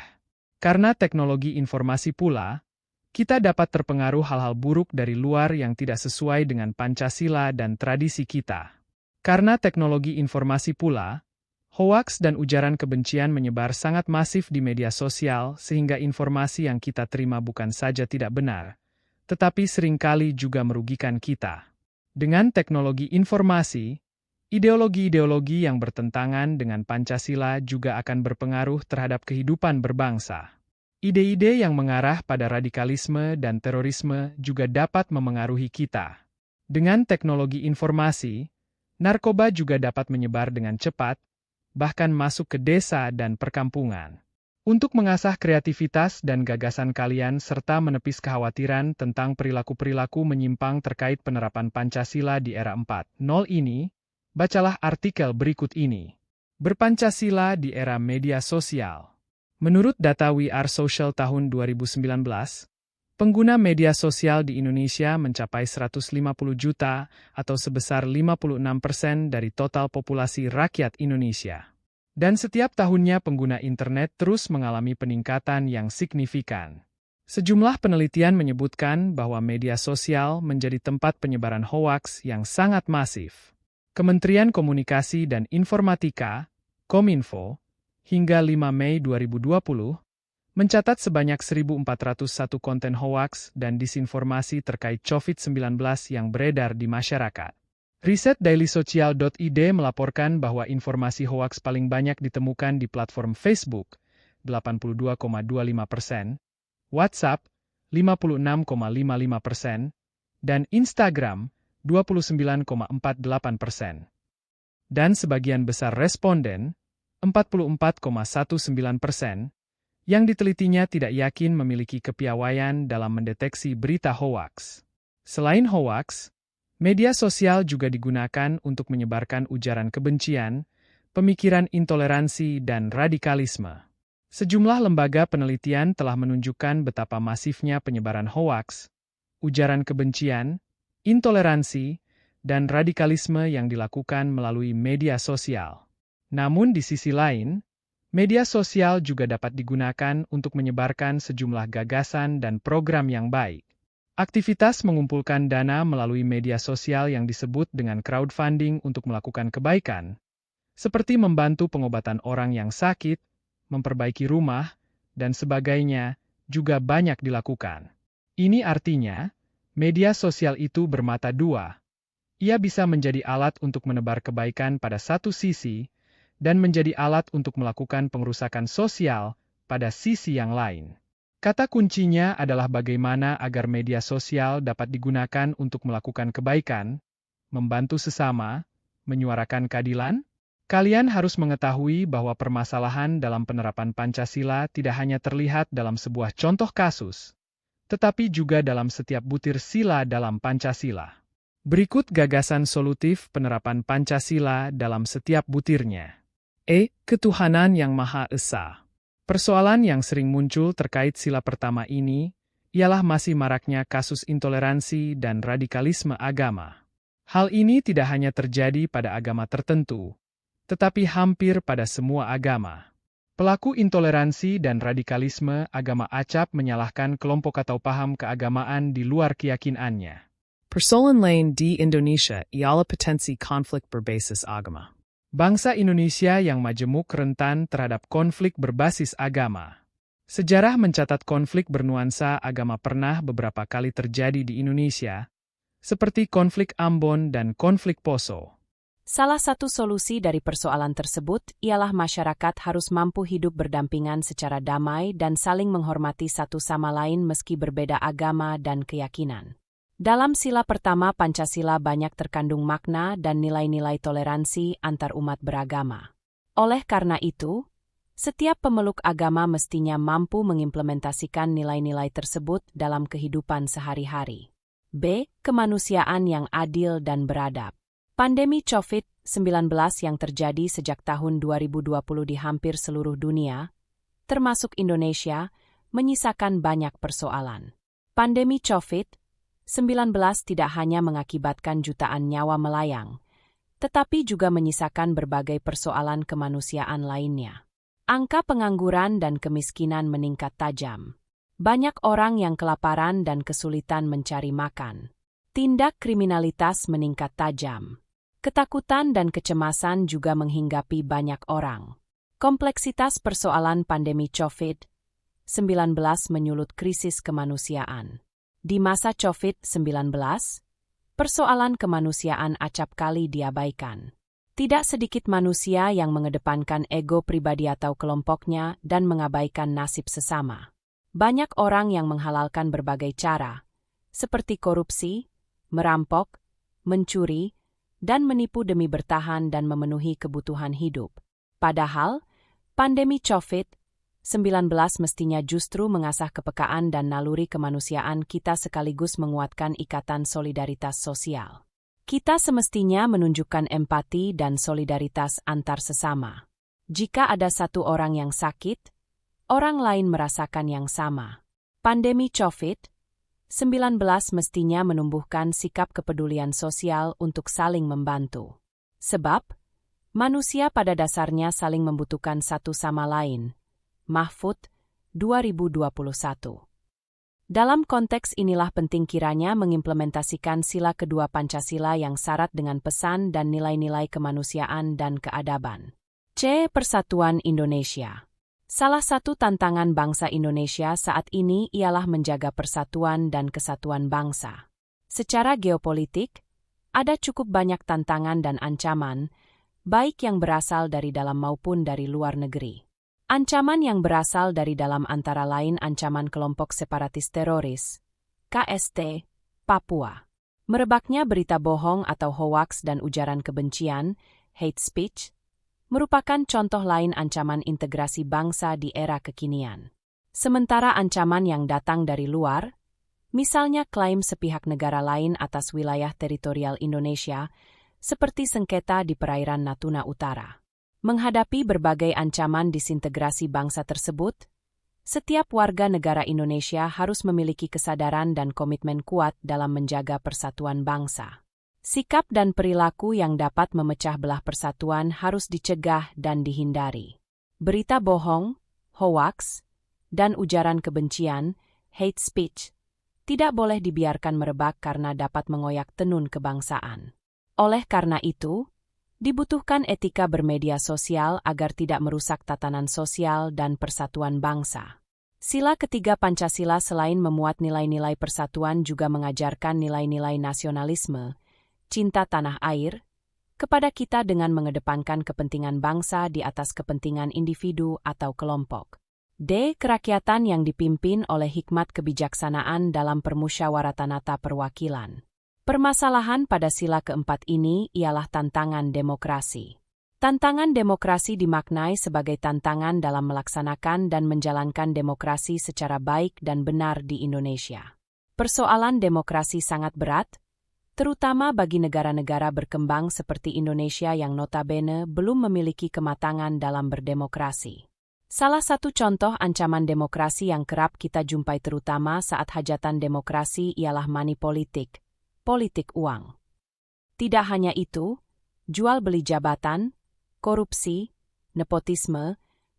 Karena teknologi informasi pula, kita dapat terpengaruh hal-hal buruk dari luar yang tidak sesuai dengan Pancasila dan tradisi kita. Karena teknologi informasi pula, hoaks dan ujaran kebencian menyebar sangat masif di media sosial sehingga informasi yang kita terima bukan saja tidak benar, tetapi seringkali juga merugikan kita. Dengan teknologi informasi, ideologi-ideologi yang bertentangan dengan Pancasila juga akan berpengaruh terhadap kehidupan berbangsa. Ide-ide yang mengarah pada radikalisme dan terorisme juga dapat memengaruhi kita. Dengan teknologi informasi, narkoba juga dapat menyebar dengan cepat, bahkan masuk ke desa dan perkampungan. Untuk mengasah kreativitas dan gagasan kalian serta menepis kekhawatiran tentang perilaku-perilaku menyimpang terkait penerapan Pancasila di era 4.0 ini, bacalah artikel berikut ini. Berpancasila di era media sosial. Menurut data We Are Social tahun 2019, pengguna media sosial di Indonesia mencapai 150 juta atau sebesar 56% dari total populasi rakyat Indonesia. Dan setiap tahunnya pengguna internet terus mengalami peningkatan yang signifikan. Sejumlah penelitian menyebutkan bahwa media sosial menjadi tempat penyebaran hoaks yang sangat masif. Kementerian Komunikasi dan Informatika, Kominfo, hingga 5 Mei 2020, mencatat sebanyak 1.401 konten hoaks dan disinformasi terkait COVID-19 yang beredar di masyarakat. Riset dailysocial.id melaporkan bahwa informasi hoaks paling banyak ditemukan di platform Facebook, 82,25%, WhatsApp, 56,55%, dan Instagram, 29,48%. Dan sebagian besar responden, 44,19%, yang ditelitinya tidak yakin memiliki kepiawaian dalam mendeteksi berita hoaks. Selain hoaks, media sosial juga digunakan untuk menyebarkan ujaran kebencian, pemikiran intoleransi, dan radikalisme. Sejumlah lembaga penelitian telah menunjukkan betapa masifnya penyebaran hoaks, ujaran kebencian, intoleransi, dan radikalisme yang dilakukan melalui media sosial. Namun di sisi lain, media sosial juga dapat digunakan untuk menyebarkan sejumlah gagasan dan program yang baik. Aktivitas mengumpulkan dana melalui media sosial yang disebut dengan crowdfunding untuk melakukan kebaikan, seperti membantu pengobatan orang yang sakit, memperbaiki rumah, dan sebagainya, juga banyak dilakukan. Ini artinya, media sosial itu bermata dua. Ia bisa menjadi alat untuk menebar kebaikan pada satu sisi, dan menjadi alat untuk melakukan pengrusakan sosial pada sisi yang lain. Kata kuncinya adalah bagaimana agar media sosial dapat digunakan untuk melakukan kebaikan, membantu sesama, menyuarakan keadilan. Kalian harus mengetahui bahwa permasalahan dalam penerapan Pancasila tidak hanya terlihat dalam sebuah contoh kasus, tetapi juga dalam setiap butir sila dalam Pancasila. Berikut gagasan solutif penerapan Pancasila dalam setiap butirnya. Ketuhanan yang Maha Esa. Persoalan yang sering muncul terkait sila pertama ini ialah masih maraknya kasus intoleransi dan radikalisme agama. Hal ini tidak hanya terjadi pada agama tertentu, tetapi hampir pada semua agama. Pelaku intoleransi dan radikalisme agama acap menyalahkan kelompok atau paham keagamaan di luar keyakinannya. Persoalan lain di Indonesia ialah potensi konflik berbasis agama. Bangsa Indonesia yang majemuk rentan terhadap konflik berbasis agama. Sejarah mencatat konflik bernuansa agama pernah beberapa kali terjadi di Indonesia, seperti konflik Ambon dan konflik Poso. Salah satu solusi dari persoalan tersebut ialah masyarakat harus mampu hidup berdampingan secara damai dan saling menghormati satu sama lain meski berbeda agama dan keyakinan. Dalam sila pertama Pancasila banyak terkandung makna dan nilai-nilai toleransi antar umat beragama. Oleh karena itu, setiap pemeluk agama mestinya mampu mengimplementasikan nilai-nilai tersebut dalam kehidupan sehari-hari. Kemanusiaan yang adil dan beradab. Pandemi COVID-19 yang terjadi sejak tahun 2020 di hampir seluruh dunia, termasuk Indonesia, menyisakan banyak persoalan. Pandemi COVID-19 tidak hanya mengakibatkan jutaan nyawa melayang, tetapi juga menyisakan berbagai persoalan kemanusiaan lainnya. Angka pengangguran dan kemiskinan meningkat tajam. Banyak orang yang kelaparan dan kesulitan mencari makan. Tindak kriminalitas meningkat tajam. Ketakutan dan kecemasan juga menghinggapi banyak orang. Kompleksitas persoalan pandemi COVID-19 menyulut krisis kemanusiaan. Di masa COVID-19, persoalan kemanusiaan acap kali diabaikan. Tidak sedikit manusia yang mengedepankan ego pribadi atau kelompoknya dan mengabaikan nasib sesama. Banyak orang yang menghalalkan berbagai cara, seperti korupsi, merampok, mencuri, dan menipu demi bertahan dan memenuhi kebutuhan hidup. Padahal, pandemi COVID-19 mestinya justru mengasah kepekaan dan naluri kemanusiaan kita sekaligus menguatkan ikatan solidaritas sosial. Kita semestinya menunjukkan empati dan solidaritas antar sesama. Jika ada satu orang yang sakit, orang lain merasakan yang sama. Pandemi COVID-19 mestinya menumbuhkan sikap kepedulian sosial untuk saling membantu. Sebab, manusia pada dasarnya saling membutuhkan satu sama lain. Mahfud, 2021. Dalam konteks inilah penting kiranya mengimplementasikan sila kedua Pancasila yang syarat dengan pesan dan nilai-nilai kemanusiaan dan keadaban. Persatuan Indonesia. Salah satu tantangan bangsa Indonesia saat ini ialah menjaga persatuan dan kesatuan bangsa. Secara geopolitik, ada cukup banyak tantangan dan ancaman, baik yang berasal dari dalam maupun dari luar negeri. Ancaman yang berasal dari dalam antara lain ancaman kelompok separatis teroris, KST, Papua. Merebaknya berita bohong atau hoaks dan ujaran kebencian, hate speech, merupakan contoh lain ancaman integrasi bangsa di era kekinian. Sementara ancaman yang datang dari luar, misalnya klaim sepihak negara lain atas wilayah teritorial Indonesia, seperti sengketa di perairan Natuna Utara. Menghadapi berbagai ancaman disintegrasi bangsa tersebut, setiap warga negara Indonesia harus memiliki kesadaran dan komitmen kuat dalam menjaga persatuan bangsa. Sikap dan perilaku yang dapat memecah belah persatuan harus dicegah dan dihindari. Berita bohong, hoaks, dan ujaran kebencian, hate speech, tidak boleh dibiarkan merebak karena dapat mengoyak tenun kebangsaan. Oleh karena itu, dibutuhkan etika bermedia sosial agar tidak merusak tatanan sosial dan persatuan bangsa. Sila ketiga Pancasila selain memuat nilai-nilai persatuan juga mengajarkan nilai-nilai nasionalisme, cinta tanah air, kepada kita dengan mengedepankan kepentingan bangsa di atas kepentingan individu atau kelompok. D. Kerakyatan yang dipimpin oleh hikmat kebijaksanaan dalam permusyawaratan perwakilan. Permasalahan pada sila keempat ini ialah tantangan demokrasi. Tantangan demokrasi dimaknai sebagai tantangan dalam melaksanakan dan menjalankan demokrasi secara baik dan benar di Indonesia. Persoalan demokrasi sangat berat, terutama bagi negara-negara berkembang seperti Indonesia yang notabene belum memiliki kematangan dalam berdemokrasi. Salah satu contoh ancaman demokrasi yang kerap kita jumpai terutama saat hajatan demokrasi ialah money politik, politik uang. Tidak hanya itu, jual beli jabatan, korupsi, nepotisme,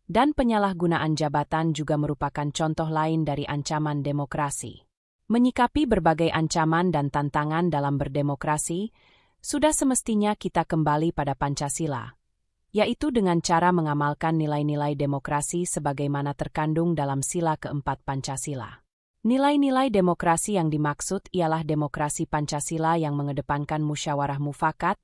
dan penyalahgunaan jabatan juga merupakan contoh lain dari ancaman demokrasi. Menyikapi berbagai ancaman dan tantangan dalam berdemokrasi, sudah semestinya kita kembali pada Pancasila, yaitu dengan cara mengamalkan nilai-nilai demokrasi sebagaimana terkandung dalam sila keempat Pancasila. Nilai-nilai demokrasi yang dimaksud ialah demokrasi Pancasila yang mengedepankan musyawarah mufakat,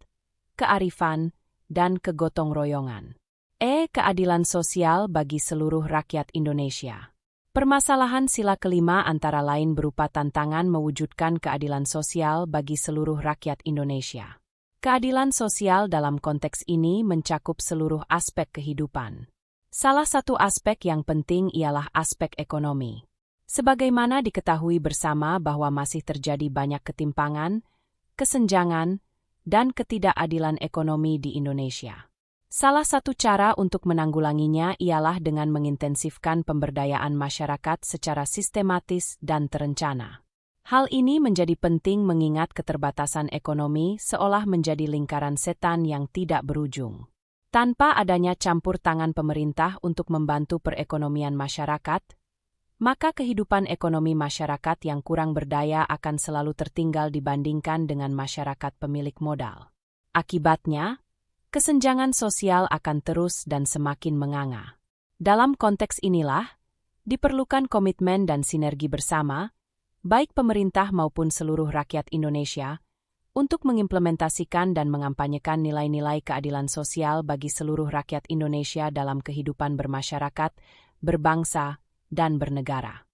kearifan, dan kegotong royongan. E. Keadilan sosial bagi seluruh rakyat Indonesia. Permasalahan sila kelima antara lain berupa tantangan mewujudkan keadilan sosial bagi seluruh rakyat Indonesia. Keadilan sosial dalam konteks ini mencakup seluruh aspek kehidupan. Salah satu aspek yang penting ialah aspek ekonomi. Sebagaimana diketahui bersama bahwa masih terjadi banyak ketimpangan, kesenjangan, dan ketidakadilan ekonomi di Indonesia. Salah satu cara untuk menanggulanginya ialah dengan mengintensifkan pemberdayaan masyarakat secara sistematis dan terencana. Hal ini menjadi penting mengingat keterbatasan ekonomi seolah menjadi lingkaran setan yang tidak berujung. Tanpa adanya campur tangan pemerintah untuk membantu perekonomian masyarakat, maka kehidupan ekonomi masyarakat yang kurang berdaya akan selalu tertinggal dibandingkan dengan masyarakat pemilik modal. Akibatnya, kesenjangan sosial akan terus dan semakin menganga. Dalam konteks inilah, diperlukan komitmen dan sinergi bersama, baik pemerintah maupun seluruh rakyat Indonesia, untuk mengimplementasikan dan mengampanyekan nilai-nilai keadilan sosial bagi seluruh rakyat Indonesia dalam kehidupan bermasyarakat, berbangsa, dan bernegara.